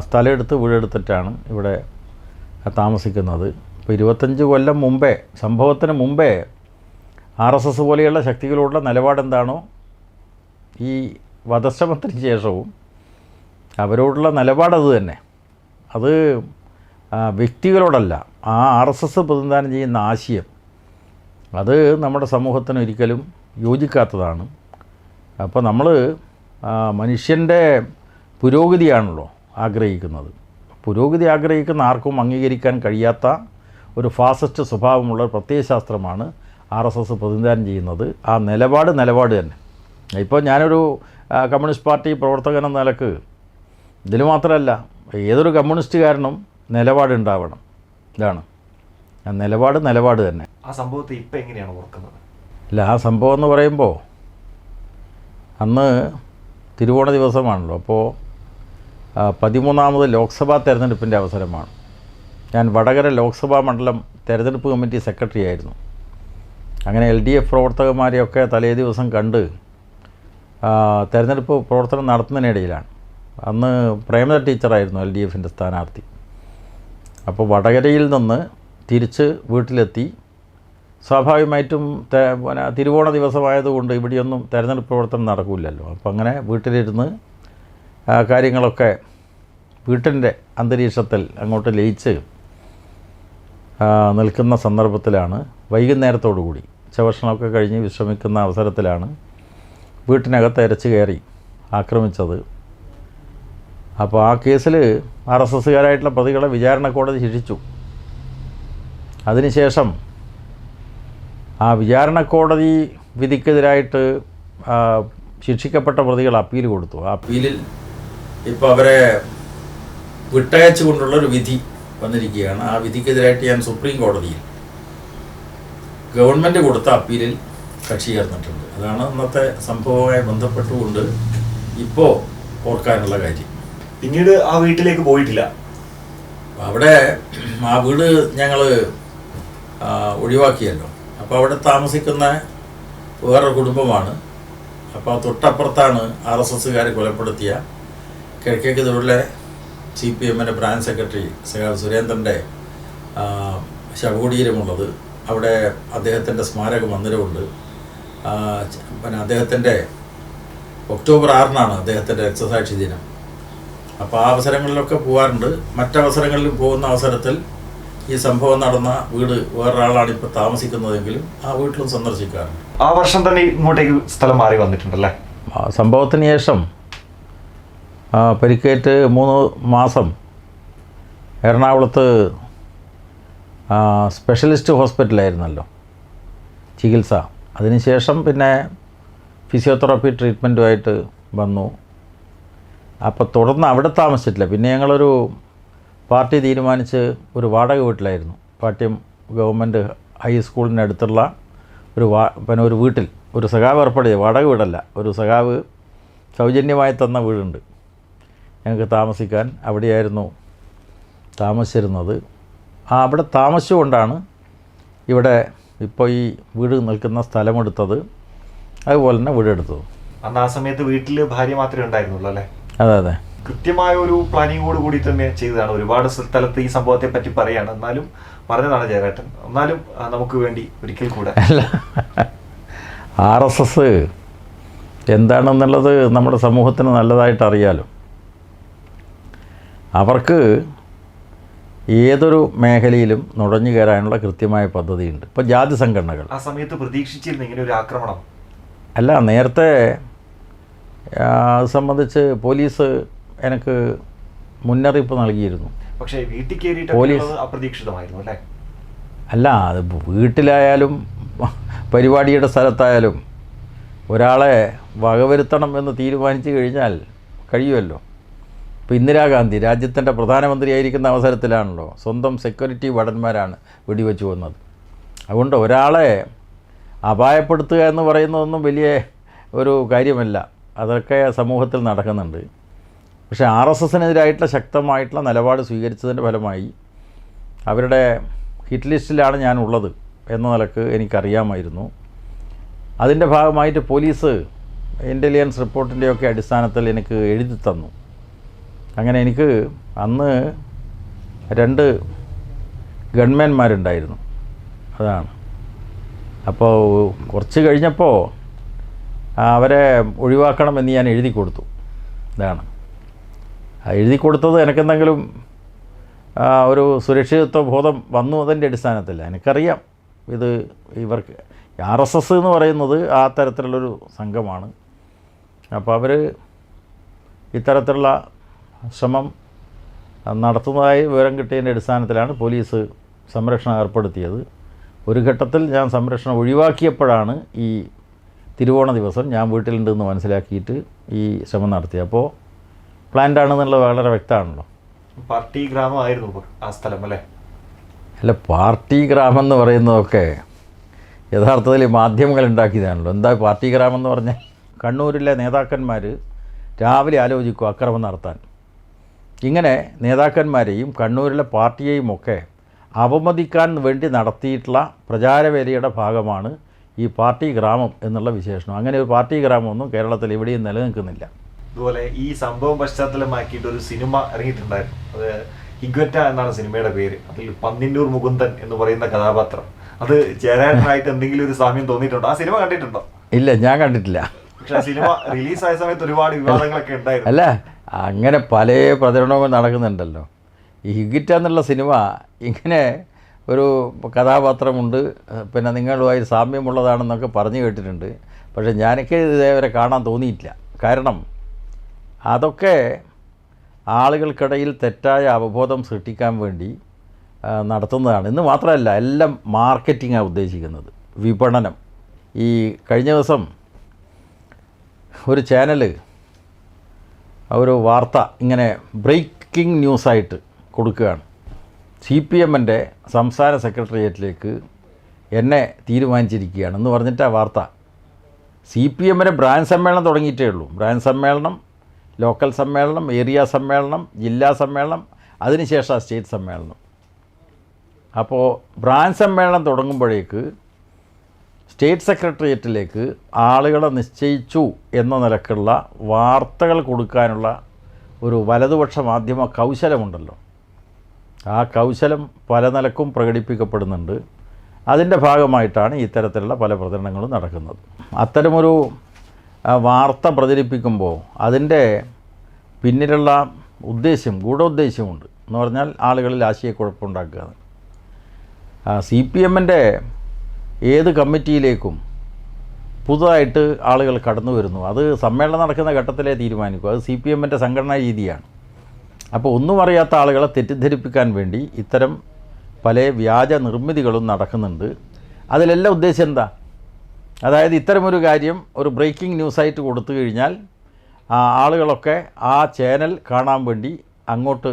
സ്ഥലമെടുത്ത് വീടെടുത്തിട്ടാണ് ഇവിടെ താമസിക്കുന്നത്. ഇപ്പോൾ 25 കൊല്ലം മുമ്പേ, സംഭവത്തിന് മുമ്പേ RSS പോലെയുള്ള ശക്തികളോടുള്ള നിലപാടെന്താണോ ഈ വധശ്രമത്തിന് ശേഷവും അവരോടുള്ള നിലപാടത് തന്നെ. അത് വ്യക്തികളോടല്ല, ആ RSS പ്രതിനിധാനം ചെയ്യുന്ന ആശയം അത് നമ്മുടെ സമൂഹത്തിന് ഒരിക്കലും യോജിക്കാത്തതാണ്. അപ്പോൾ നമ്മൾ മനുഷ്യൻ്റെ പുരോഗതിയാണല്ലോ ആഗ്രഹിക്കുന്നത്. പുരോഗതി ആഗ്രഹിക്കുന്ന ആർക്കും അംഗീകരിക്കാൻ കഴിയാത്ത ഒരു ഫാസിസ്റ്റ് സ്വഭാവമുള്ള പ്രത്യയശാസ്ത്രമാണ് RSS പ്രതിനിധാനം ചെയ്യുന്നത്. ആ നിലപാട് തന്നെ. ഇപ്പോൾ ഞാനൊരു കമ്മ്യൂണിസ്റ്റ് പാർട്ടി പ്രവർത്തകൻ എന്ന നിലക്ക് ഇതിൽ മാത്രമല്ല, ഏതൊരു കമ്മ്യൂണിസ്റ്റുകാരനും നിലപാടുണ്ടാവണം. ഇതാണ് ആ നിലപാട് തന്നെ. ആ സംഭവത്തെ ഇപ്പം എങ്ങനെയാണ് ഓർക്കുന്നത്? ഇല്ല, ആ സംഭവം എന്ന് പറയുമ്പോൾ അന്ന് തിരുവോണ ദിവസമാണല്ലോ. അപ്പോൾ 13ാമത് ലോക്സഭാ തെരഞ്ഞെടുപ്പിൻ്റെ അവസരമാണ്. ഞാൻ വടകര ലോക്സഭാ മണ്ഡലം തെരഞ്ഞെടുപ്പ് കമ്മിറ്റി സെക്രട്ടറി ആയിരുന്നു. അങ്ങനെ LDF പ്രവർത്തകന്മാരെയൊക്കെ തലേ ദിവസം കണ്ട് തെരഞ്ഞെടുപ്പ് പ്രവർത്തനം നടത്തുന്നതിനിടയിലാണ്. അന്ന് പ്രേമദ ടീച്ചറായിരുന്നു LDFൻ്റെ സ്ഥാനാർത്ഥി. അപ്പോൾ വടകരയിൽ നിന്ന് തിരിച്ച് വീട്ടിലെത്തി. സ്വാഭാവികമായിട്ടും തിരുവോണ ദിവസമായതുകൊണ്ട് ഇവിടെയൊന്നും തെരഞ്ഞെടുപ്പ് പ്രവർത്തനം നടക്കില്ലല്ലോ. അപ്പോൾ അങ്ങനെ വീട്ടിലിരുന്ന് കാര്യങ്ങളൊക്കെ വീട്ടിൻ്റെ അന്തരീക്ഷത്തിൽ അങ്ങോട്ട് ലയിച്ച് നിൽക്കുന്ന സന്ദർഭത്തിലാണ് വൈകുന്നേരത്തോടുകൂടി ഉച്ചഭക്ഷണമൊക്കെ കഴിഞ്ഞ് വിശ്രമിക്കുന്ന അവസരത്തിലാണ് വീട്ടിനകത്ത് ഇരച്ചു കയറി ആക്രമിച്ചത്. അപ്പോൾ ആ കേസിൽ RSSകാരായിട്ടുള്ള പ്രതികളെ വിചാരണ കോടതി ശിക്ഷിച്ചു. അതിനുശേഷം ആ വിചാരണ കോടതി വിധിക്കെതിരായിട്ട് ശിക്ഷിക്കപ്പെട്ട പ്രതികൾ അപ്പീൽ കൊടുത്തു. ആ അപ്പീലിൽ ഇപ്പോൾ അവരെ വിട്ടയച്ചു കൊണ്ടുള്ളൊരു വിധി വന്നിരിക്കുകയാണ്. ആ വിധിക്കെതിരായിട്ട് ഞാൻ സുപ്രീം കോടതിയിൽ ഗവൺമെൻറ് കൊടുത്ത അപ്പീലിൽ കക്ഷി ചേർന്നിട്ടുണ്ട്. അതാണ് ഇന്നത്തെ സംഭവവുമായി ബന്ധപ്പെട്ടുകൊണ്ട് ഇപ്പോൾ ഓർക്കാനുള്ള കാര്യം. പിന്നീട് ആ വീട്ടിലേക്ക് പോയിട്ടില്ല. അവിടെ ആ വീട് ഞങ്ങൾ ഒഴിവാക്കിയല്ലോ. അപ്പോൾ അവിടെ താമസിക്കുന്ന വേറൊരു കുടുംബമാണ്. അപ്പോൾ തൊട്ടപ്പുറത്താണ് RSSകാർ കൊലപ്പെടുത്തിയ കിഴക്കേക്ക് തൊഴിലെ CPMൻ്റെ ബ്രാഞ്ച് സെക്രട്ടറി സുരേന്ദ്രൻ്റെ ശവകുടീരമുള്ളത്. അവിടെ അദ്ദേഹത്തിൻ്റെ സ്മാരക മന്ദിരമുണ്ട്. പിന്നെ അദ്ദേഹത്തിൻ്റെ ഒക്ടോബർ 6 അദ്ദേഹത്തിൻ്റെ രക്തസാക്ഷി ദിനം. അപ്പോൾ ആ അവസരങ്ങളിലൊക്കെ പോകാറുണ്ട്. മറ്റവസരങ്ങളിലും പോകുന്ന അവസരത്തിൽ ഈ സംഭവം നടന്ന വീട് വേറൊരാളാണ് ഇപ്പോൾ താമസിക്കുന്നതെങ്കിലും ആ വീട്ടിലും സന്ദർശിക്കാറുണ്ട്. ആ വർഷം തന്നെ ഇങ്ങോട്ടേക്ക് സ്ഥലം മാറി വന്നിട്ടുണ്ടല്ലേ? സംഭവത്തിന് ശേഷം പരിക്കേറ്റ് 3 മാസം എറണാകുളത്ത് സ്പെഷ്യലിസ്റ്റ് ഹോസ്പിറ്റലായിരുന്നല്ലോ ചികിത്സ. അതിനുശേഷം പിന്നെ ഫിസിയോതെറാപ്പി ട്രീറ്റ്മെൻറ്റുമായിട്ട് വന്നു. അപ്പോൾ തുടർന്ന് അവിടെ താമസിച്ചിട്ടില്ല. പിന്നെ ഞങ്ങളൊരു പാർട്ടി തീരുമാനിച്ച് ഒരു വാടക വീട്ടിലായിരുന്നു. പാട്യം ഗവൺമെൻറ് ഹൈസ്കൂളിനടുത്തുള്ള പിന്നെ ഒരു വീട്ടിൽ ഒരു സഖാവ് ഏർപ്പെടുത്തിയ വാടക വീടല്ല, ഒരു സഖാവ് സൗജന്യമായി തന്ന വീടുണ്ട് ഞങ്ങൾക്ക് താമസിക്കാൻ. അവിടെയായിരുന്നു താമസിച്ചിരുന്നത്. അവിടെ താമസിച്ചുകൊണ്ടാണ് ഇവിടെ ഇപ്പോൾ ഈ വീട് നിൽക്കുന്ന സ്ഥലമെടുത്തത്, അതുപോലെ തന്നെ വീടെടുത്തത്. അന്ന് ആ സമയത്ത് വീട്ടിൽ ഭാര്യ മാത്രമേ ഉണ്ടായിരുന്നുള്ളൂ അല്ലേ? അതെ അതെ. കൃത്യമായ ഒരു പ്ലാനിങ്ങോട് കൂടി തന്നെ ചെയ്തതാണ്. ഒരുപാട് സ്ഥലത്ത് ഈ സംഭവത്തെ പറ്റി പറയാണ്, എന്നാലും പറഞ്ഞതാണ് ജയരാട്ടൻ. എന്നാലും നമുക്ക് വേണ്ടി ഒരിക്കൽ കൂടെ. അല്ല, RSS എന്താണെന്നുള്ളത് നമ്മുടെ സമൂഹത്തിന് നല്ലതായിട്ട് അറിയാലോ. അവർക്ക് ഏതൊരു മേഖലയിലും നുഴഞ്ഞു കയറാനുള്ള കൃത്യമായ പദ്ധതിയുണ്ട്. ഇപ്പോൾ ജാതി സംഘടനകൾ ആ സമയത്ത് പ്രതീക്ഷിച്ചിരുന്നു ഇങ്ങനെ ഒരു ആക്രമണം? അല്ല, നേരത്തെ അത് സംബന്ധിച്ച് പോലീസ് എനിക്ക് മുന്നറിയിപ്പ് നൽകിയിരുന്നു. പക്ഷേ വീട്ടിൽ കയറിയിട്ട് അപ്രതീക്ഷിതമായിരുന്നു അല്ലേ? അല്ല, അത് വീട്ടിലായാലും പരിപാടിയുടെ സ്ഥലത്തായാലും ഒരാളെ വകവരുത്തണം എന്ന് തീരുമാനിച്ചു കഴിഞ്ഞാൽ കഴിയുമല്ലോ. ഇപ്പോൾ ഇന്ദിരാഗാന്ധി രാജ്യത്തിൻ്റെ പ്രധാനമന്ത്രിയായിരിക്കുന്ന അവസരത്തിലാണല്ലോ സ്വന്തം സെക്യൂരിറ്റി ഭടന്മാരാണ് വെടിവെച്ച് വന്നത്. അതുകൊണ്ട് ഒരാളെ അപായപ്പെടുത്തുക എന്ന് പറയുന്നതൊന്നും വലിയ ഒരു കാര്യമല്ല. അതൊക്കെ സമൂഹത്തിൽ നടക്കുന്നുണ്ട്. പക്ഷേ RSSനെതിരായിട്ടുള്ള ശക്തമായിട്ടുള്ള നിലപാട് സ്വീകരിച്ചതിൻ്റെ ഫലമായി അവരുടെ ഹിറ്റ് ലിസ്റ്റിലാണ് ഞാനുള്ളത് എന്ന നിലക്ക് എനിക്കറിയാമായിരുന്നു. അതിൻ്റെ ഭാഗമായിട്ട് പോലീസ് ഇൻ്റലിജൻസ് റിപ്പോർട്ടിൻ്റെയൊക്കെ അടിസ്ഥാനത്തിൽ എനിക്ക് എഴുതി തന്നു. അങ്ങനെ എനിക്ക് അന്ന് 2 ഗൺമാന്മാരുണ്ടായിരുന്നു. അതാണ്. അപ്പോൾ കുറച്ച് കഴിഞ്ഞപ്പോൾ അവരെ ഒഴിവാക്കണമെന്ന് ഞാൻ എഴുതി കൊടുത്തു. ഇതാണ് എഴുതി കൊടുത്തത്. എനിക്കെന്തെങ്കിലും ഒരു സുരക്ഷിതത്വ ബോധം വന്നു അതിൻ്റെ അടിസ്ഥാനത്തില്ല. എനിക്കറിയാം ഇത് ഇവർക്ക് RSS എന്ന് പറയുന്നത് ആ തരത്തിലുള്ളൊരു സംഘമാണ്. അപ്പോൾ അവർ ഇത്തരത്തിലുള്ള ശ്രമം നടത്തുന്നതായി വിവരം കിട്ടിയതിൻ്റെ അടിസ്ഥാനത്തിലാണ് പോലീസ് സംരക്ഷണം ഏർപ്പെടുത്തിയത്. ഒരു ഘട്ടത്തിൽ ഞാൻ സംരക്ഷണം ഒഴിവാക്കിയപ്പോഴാണ് ഈ തിരുവോണ ദിവസം ഞാൻ വീട്ടിലുണ്ടെന്ന് മനസ്സിലാക്കിയിട്ട് ഈ ശ്രമം നടത്തിയത്. അപ്പോൾ പ്ലാൻഡ് ആണെന്നുള്ളത് വളരെ വ്യക്തമാണല്ലോ. പാർട്ടി ഗ്രാമമായിരുന്നു ആ സ്ഥലം അല്ലേ? അല്ല, പാർട്ടി ഗ്രാമം എന്ന് പറയുന്നതൊക്കെ യഥാർത്ഥത്തിൽ മാധ്യമങ്ങൾ ഉണ്ടാക്കിയതാണല്ലോ. എന്താ പാർട്ടി ഗ്രാമം എന്ന് പറഞ്ഞാൽ? കണ്ണൂരിലെ നേതാക്കന്മാർ രാവിലെ ആലോചിക്കും അക്രമം നടത്താൻ. ഇങ്ങനെ നേതാക്കന്മാരെയും കണ്ണൂരിലെ പാർട്ടിയെയും ഒക്കെ അവമതിക്കാൻ വേണ്ടി നടത്തിയിട്ടുള്ള പ്രചാരവേലയുടെ ഭാഗമാണ് ഈ പാർട്ടി ഗ്രാമം എന്നുള്ള വിശേഷണം. അങ്ങനെ ഒരു പാർട്ടി ഗ്രാമമൊന്നും കേരളത്തിൽ എവിടെയും നിലനിൽക്കുന്നില്ല. അതുപോലെ ഈ സംഭവം പശ്ചാത്തലമാക്കിയിട്ട് ഒരു സിനിമ ഇറങ്ങിയിട്ടുണ്ടായിരുന്നു. അത് ഹിഗ്വറ്റ എന്നാണ് സിനിമയുടെ പേര്. അതിൽ പന്നിന്നൂർ മുകുന്ദൻ എന്ന് പറയുന്ന കഥാപാത്രം, അത് ജയരാജനായിട്ട് എന്തെങ്കിലും ഒരു സാമ്യം തോന്നിയിട്ടുണ്ടോ? ആ സിനിമ കണ്ടിട്ടുണ്ടോ? ഇല്ല, ഞാൻ കണ്ടിട്ടില്ല. പക്ഷെ ആ സിനിമ റിലീസായ സമയത്ത് ഒരുപാട് വിവാദങ്ങളൊക്കെ ഉണ്ടായിരുന്നു. അല്ല, അങ്ങനെ പല പ്രചരണവും നടക്കുന്നുണ്ടല്ലോ. ഈ ഹിഗ്വറ്റ എന്നുള്ള സിനിമ ഇങ്ങനെ ഒരു കഥാപാത്രമുണ്ട്, പിന്നെ നിങ്ങളുമായി സാമ്യമുള്ളതാണെന്നൊക്കെ പറഞ്ഞു കേട്ടിട്ടുണ്ട്. പക്ഷേ ഞാനൊക്കെ ഇതേവരെ കാണാൻ തോന്നിയിട്ടില്ല. കാരണം അതൊക്കെ ആളുകൾക്കിടയിൽ തെറ്റായ അവബോധം സൃഷ്ടിക്കാൻ വേണ്ടി നടത്തുന്നതാണ്. ഇന്ന് മാത്രമല്ല, എല്ലാം മാർക്കറ്റിങ്ങാണ് ഉദ്ദേശിക്കുന്നത്, വിപണനം. ഈ കഴിഞ്ഞ ദിവസം ഒരു ചാനൽ ഒരു വാർത്ത ഇങ്ങനെ ബ്രേക്കിംഗ് ന്യൂസായിട്ട് കൊടുക്കുകയാണ്. CPM-ൻ്റെ സംസ്ഥാന സെക്രട്ടേറിയറ്റിലേക്ക് എന്നെ തീരുമാനിച്ചിരിക്കുകയാണ് എന്ന് പറഞ്ഞിട്ട് ആ വാർത്ത. CPM-ൻ്റെ ബ്രാഞ്ച് സമ്മേളനം തുടങ്ങിയിട്ടേ ഉള്ളൂ. ബ്രാഞ്ച് സമ്മേളനം, ലോക്കൽ സമ്മേളനം, ഏരിയ സമ്മേളനം, ജില്ലാ സമ്മേളനം, അതിനുശേഷം സ്റ്റേറ്റ് സമ്മേളനം. അപ്പോൾ ബ്രാഞ്ച് സമ്മേളനം തുടങ്ങുമ്പോഴേക്ക് സ്റ്റേറ്റ് സെക്രട്ടേറിയറ്റിലേക്ക് ആളുകളെ നിശ്ചയിച്ചു എന്ന നിലക്കുള്ള വാർത്തകൾ കൊടുക്കാനുള്ള ഒരു വലതുപക്ഷ മാധ്യമ കൗശലമുണ്ടല്ലോ, ആ കൗശലം പല നിലക്കും പ്രകടിപ്പിക്കപ്പെടുന്നുണ്ട്. അതിൻ്റെ ഭാഗമായിട്ടാണ് ഇത്തരത്തിലുള്ള പല പ്രചരണങ്ങളും നടക്കുന്നത്. അത്തരമൊരു വാർത്ത പ്രചരിപ്പിക്കുമ്പോൾ അതിൻ്റെ പിന്നിലുള്ള ഉദ്ദേശ്യം, ഗൂഢോദ്ദേശ്യമുണ്ട്. എന്ന് പറഞ്ഞാൽ ആളുകളിൽ ആശയക്കുഴപ്പമുണ്ടാക്കുക. CPM-ൻ്റെ ഏത് കമ്മിറ്റിയിലേക്കും പുതുതായിട്ട് ആളുകൾ കടന്നു വരുന്നു, അത് സമ്മേളനം നടക്കുന്ന ഘട്ടത്തിലേ തീരുമാനിക്കും. അത് CPM-ൻ്റെ സംഘടനാ രീതിയാണ്. അപ്പോൾ ഒന്നും അറിയാത്ത ആളുകളെ തെറ്റിദ്ധരിപ്പിക്കാൻ വേണ്ടി ഇത്തരം പല വ്യാജ നിർമ്മിതികളും നടക്കുന്നുണ്ട്. അതിലെല്ലാം ഉദ്ദേശം എന്താ? അതായത് ഇത്തരമൊരു കാര്യം ഒരു ബ്രേക്കിംഗ് ന്യൂസായിട്ട് കൊടുത്തു കഴിഞ്ഞാൽ ആളുകളൊക്കെ ആ ചാനൽ കാണാൻ വേണ്ടി അങ്ങോട്ട്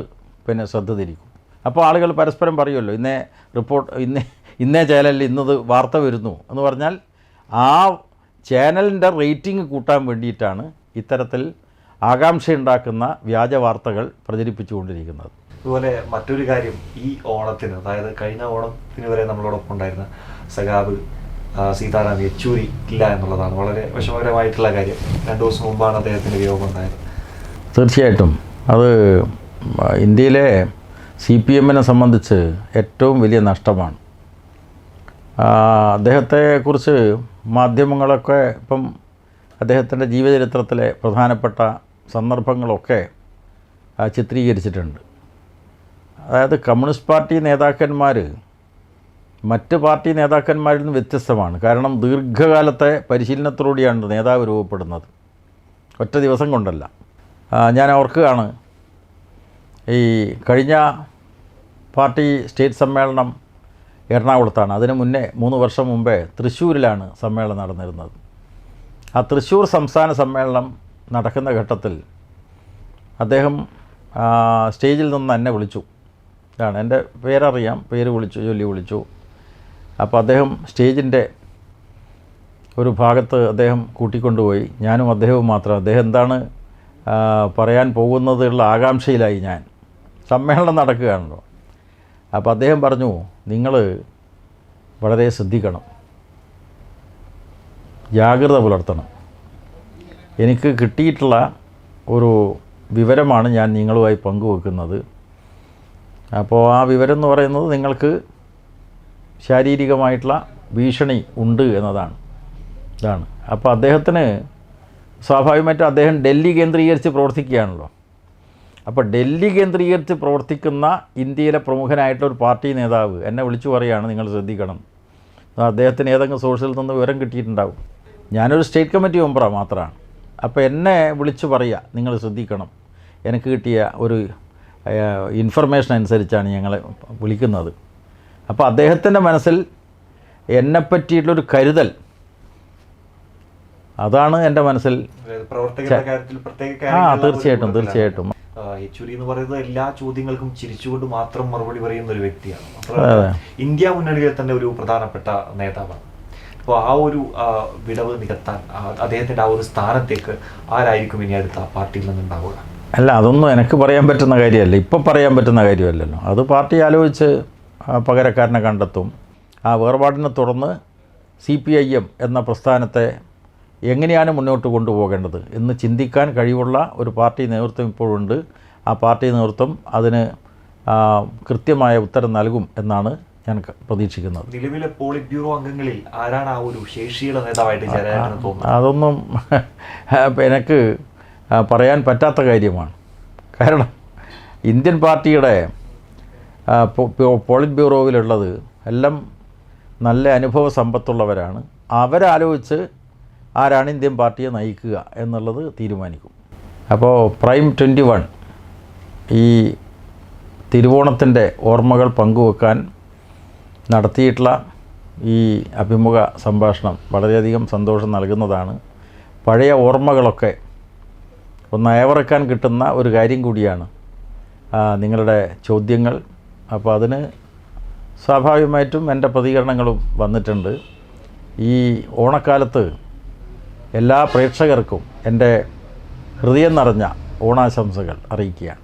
ശ്രദ്ധ തിരിക്കും. അപ്പോൾ ആളുകൾ പരസ്പരം പറയുമല്ലോ, ഇന്നേ ചാനലിൽ ഇന്നത് വാർത്ത വരുന്നു എന്ന് പറഞ്ഞാൽ ആ ചാനലിൻ്റെ റേറ്റിംഗ് കൂട്ടാൻ വേണ്ടിയിട്ടാണ് ഇത്തരത്തിൽ ആകാംക്ഷയുണ്ടാക്കുന്ന വ്യാജ വാർത്തകൾ പ്രചരിപ്പിച്ചുകൊണ്ടിരിക്കുന്നത്. അതുപോലെ മറ്റൊരു കാര്യം, ഈ ഓണത്തിന്, അതായത് കഴിഞ്ഞ ഓണത്തിന് വരെ നമ്മളോടൊപ്പം ഉണ്ടായിരുന്ന സഖാബ് സീതാറാം യെച്ചൂരി ഇല്ല എന്നുള്ളതാണ് വളരെ വിഷമകരമായിട്ടുള്ള കാര്യം. 2 ദിവസം മുമ്പാണ് അദ്ദേഹത്തിൻ്റെ വിയോഗം ഉണ്ടായത്. തീർച്ചയായിട്ടും അത് ഇന്ത്യയിലെ CPM-നെ സംബന്ധിച്ച് ഏറ്റവും വലിയ നഷ്ടമാണ്. അദ്ദേഹത്തെക്കുറിച്ച് മാധ്യമങ്ങളൊക്കെ ഇപ്പം അദ്ദേഹത്തിൻ്റെ ജീവചരിത്രത്തിലെ പ്രധാനപ്പെട്ട സന്ദർഭങ്ങളൊക്കെ ചിത്രീകരിച്ചിട്ടുണ്ട്. അതായത് കമ്മ്യൂണിസ്റ്റ് പാർട്ടി നേതാക്കന്മാർ മറ്റ് പാർട്ടി നേതാക്കന്മാരിൽ നിന്ന് വ്യത്യസ്തമാണ്. കാരണം ദീർഘകാലത്തെ പരിശീലനത്തിലൂടെയാണ് നേതാവ് രൂപപ്പെടുന്നത്, ഒറ്റ ദിവസം കൊണ്ടല്ല. ഞാൻ ഓർക്കുകയാണ്, ഈ കഴിഞ്ഞ പാർട്ടി സ്റ്റേറ്റ് സമ്മേളനം എറണാകുളത്താണ്. അതിന് മുന്നേ 3 വർഷം മുമ്പേ തൃശ്ശൂരിലാണ് സമ്മേളനം നടന്നിരുന്നത്. ആ തൃശ്ശൂർ സംസ്ഥാന സമ്മേളനം നടക്കുന്ന ഘട്ടത്തിൽ അദ്ദേഹം സ്റ്റേജിൽ നിന്ന് എന്നെ വിളിച്ചു. ഇതാണ് എൻ്റെ പേരറിയാം, ചൊല്ലി വിളിച്ചു. അപ്പോൾ അദ്ദേഹം സ്റ്റേജിൻ്റെ ഒരു ഭാഗത്ത് അദ്ദേഹം കൂട്ടിക്കൊണ്ടുപോയി. ഞാനും അദ്ദേഹവും മാത്രം. അദ്ദേഹം എന്താണ് പറയാൻ പോകുന്നതുള്ള ആകാംക്ഷയിലായി ഞാൻ. സമ്മേളനം നടക്കുകയാണല്ലോ. അപ്പോൾ അദ്ദേഹം പറഞ്ഞു, നിങ്ങൾ വളരെ ശ്രദ്ധിക്കണം, ജാഗ്രത പുലർത്തണം. എനിക്ക് കിട്ടിയിട്ടുള്ള ഒരു വിവരമാണ് ഞാൻ നിങ്ങളുമായി പങ്കുവെക്കുന്നത്. അപ്പോൾ ആ വിവരം എന്ന് പറയുന്നത് നിങ്ങൾക്ക് ശാരീരികമായിട്ടുള്ള ഭീഷണി ഉണ്ട് എന്നതാണ്. ഇതാണ്. അപ്പോൾ അദ്ദേഹത്തിന് സ്വാഭാവികമായിട്ടും അദ്ദേഹം ഡൽഹി കേന്ദ്രീകരിച്ച് പ്രവർത്തിക്കുകയാണല്ലോ. അപ്പോൾ ഡൽഹി കേന്ദ്രീകരിച്ച് പ്രവർത്തിക്കുന്ന ഇന്ത്യയിലെ പ്രമുഖനായിട്ടുള്ള ഒരു പാർട്ടി നേതാവ് എന്നെ വിളിച്ചു പറയുകയാണ്, നിങ്ങൾ ശ്രദ്ധിക്കണം. അദ്ദേഹത്തിന് ഏതെങ്കിലും സോഴ്സിൽ നിന്ന് വിവരം കിട്ടിയിട്ടുണ്ടാവും. ഞാനൊരു സ്റ്റേറ്റ് കമ്മിറ്റി മെമ്പറാണ് മാത്രമാണ്. അപ്പോൾ എന്നെ വിളിച്ചു പറയുക, നിങ്ങൾ ശ്രദ്ധിക്കണം, എനിക്ക് കിട്ടിയ ഒരു ഇൻഫർമേഷൻ അനുസരിച്ചാണ് ഞങ്ങളെ വിളിക്കുന്നത്. അപ്പോൾ അദ്ദേഹത്തിൻ്റെ മനസ്സിൽ എന്നെപ്പറ്റിയിട്ടുള്ളൊരു കരുതൽ, അതാണ് എൻ്റെ മനസ്സിൽ. തീർച്ചയായിട്ടും യെച്ചൂരി എന്ന് പറയുന്നത് എല്ലാ ചോദ്യങ്ങൾക്കും ചിരിച്ചുകൊണ്ട് മാത്രം മറുപടി പറയുന്ന ഒരു വ്യക്തിയാണ്. ഇന്ത്യ മുന്നണിയിൽ തന്നെ ഒരു പ്രധാനപ്പെട്ട നേതാവാണ്. അപ്പോൾ ആ ഒരു വിടവ് നികത്താൻ അദ്ദേഹത്തിൻ്റെ ആ ഒരു സ്ഥാനത്തേക്ക് ആരായിരിക്കും ഇനി അടുത്ത പാർട്ടിയിൽ നിന്നുണ്ടാവുക? അല്ല, അതൊന്നും എനിക്ക് പറയാൻ പറ്റുന്ന കാര്യമല്ല, ഇപ്പം പറയാൻ പറ്റുന്ന കാര്യമല്ലല്ലോ. അത് പാർട്ടി ആലോചിച്ച് പകരക്കാരനെ കണ്ടെത്തും. ആ വേർപാടിനെ തുടർന്ന് CPIM എന്ന പ്രസ്ഥാനത്തെ എങ്ങനെയാണ് മുന്നോട്ട് കൊണ്ടുപോകേണ്ടത് എന്ന് ചിന്തിക്കാൻ കഴിവുള്ള ഒരു പാർട്ടി നേതൃത്വം ഇപ്പോഴുണ്ട്. ആ പാർട്ടി നേതൃത്വം അതിന് കൃത്യമായ ഉത്തരം നൽകും എന്നാണ് ഞാൻ പ്രതീക്ഷിക്കുന്നത്. നിലവിലെ പോളിറ്റ് ബ്യൂറോ അംഗങ്ങളിൽ ആരാണ് ആ ഒരു ശേഷിയുള്ള നേതാവായിട്ട് തോന്നുന്നത്? അതൊന്നും എനിക്ക് പറയാൻ പറ്റാത്ത കാര്യമാണ്. കാരണം ഇന്ത്യൻ പാർട്ടിയുടെ പോളിറ്റ് ബ്യൂറോയിലുള്ളത് എല്ലാം നല്ല അനുഭവ സമ്പത്തുള്ളവരാണ്. അവരാലോചിച്ച് ആരാണ് ഇന്ത്യൻ പാർട്ടിയെ നയിക്കുക എന്നുള്ളത് തീരുമാനിക്കും. അപ്പോൾ പ്രൈം 21 ഈ തിരുവോണത്തിൻ്റെ ഓർമ്മകൾ പങ്കുവെക്കാൻ നടത്തിയിട്ടുള്ള ഈ അഭിമുഖ സംഭാഷണം വളരെയധികം സന്തോഷം നൽകുന്നതാണ്. പഴയ ഓർമ്മകളൊക്കെ ഒന്ന് അയവിറക്കാൻ കിട്ടുന്ന ഒരു കാര്യം കൂടിയാണ് നിങ്ങളുടെ ചോദ്യങ്ങൾ. അപ്പോൾ അതിന് സ്വാഭാവികമായിട്ടും എൻ്റെ പ്രതികരണങ്ങളും വന്നിട്ടുണ്ട്. ഈ ഓണക്കാലത്ത് എല്ലാ പ്രേക്ഷകർക്കും എൻ്റെ ഹൃദയം നിറഞ്ഞ ഓണാശംസകൾ അറിയിക്കുകയാണ്.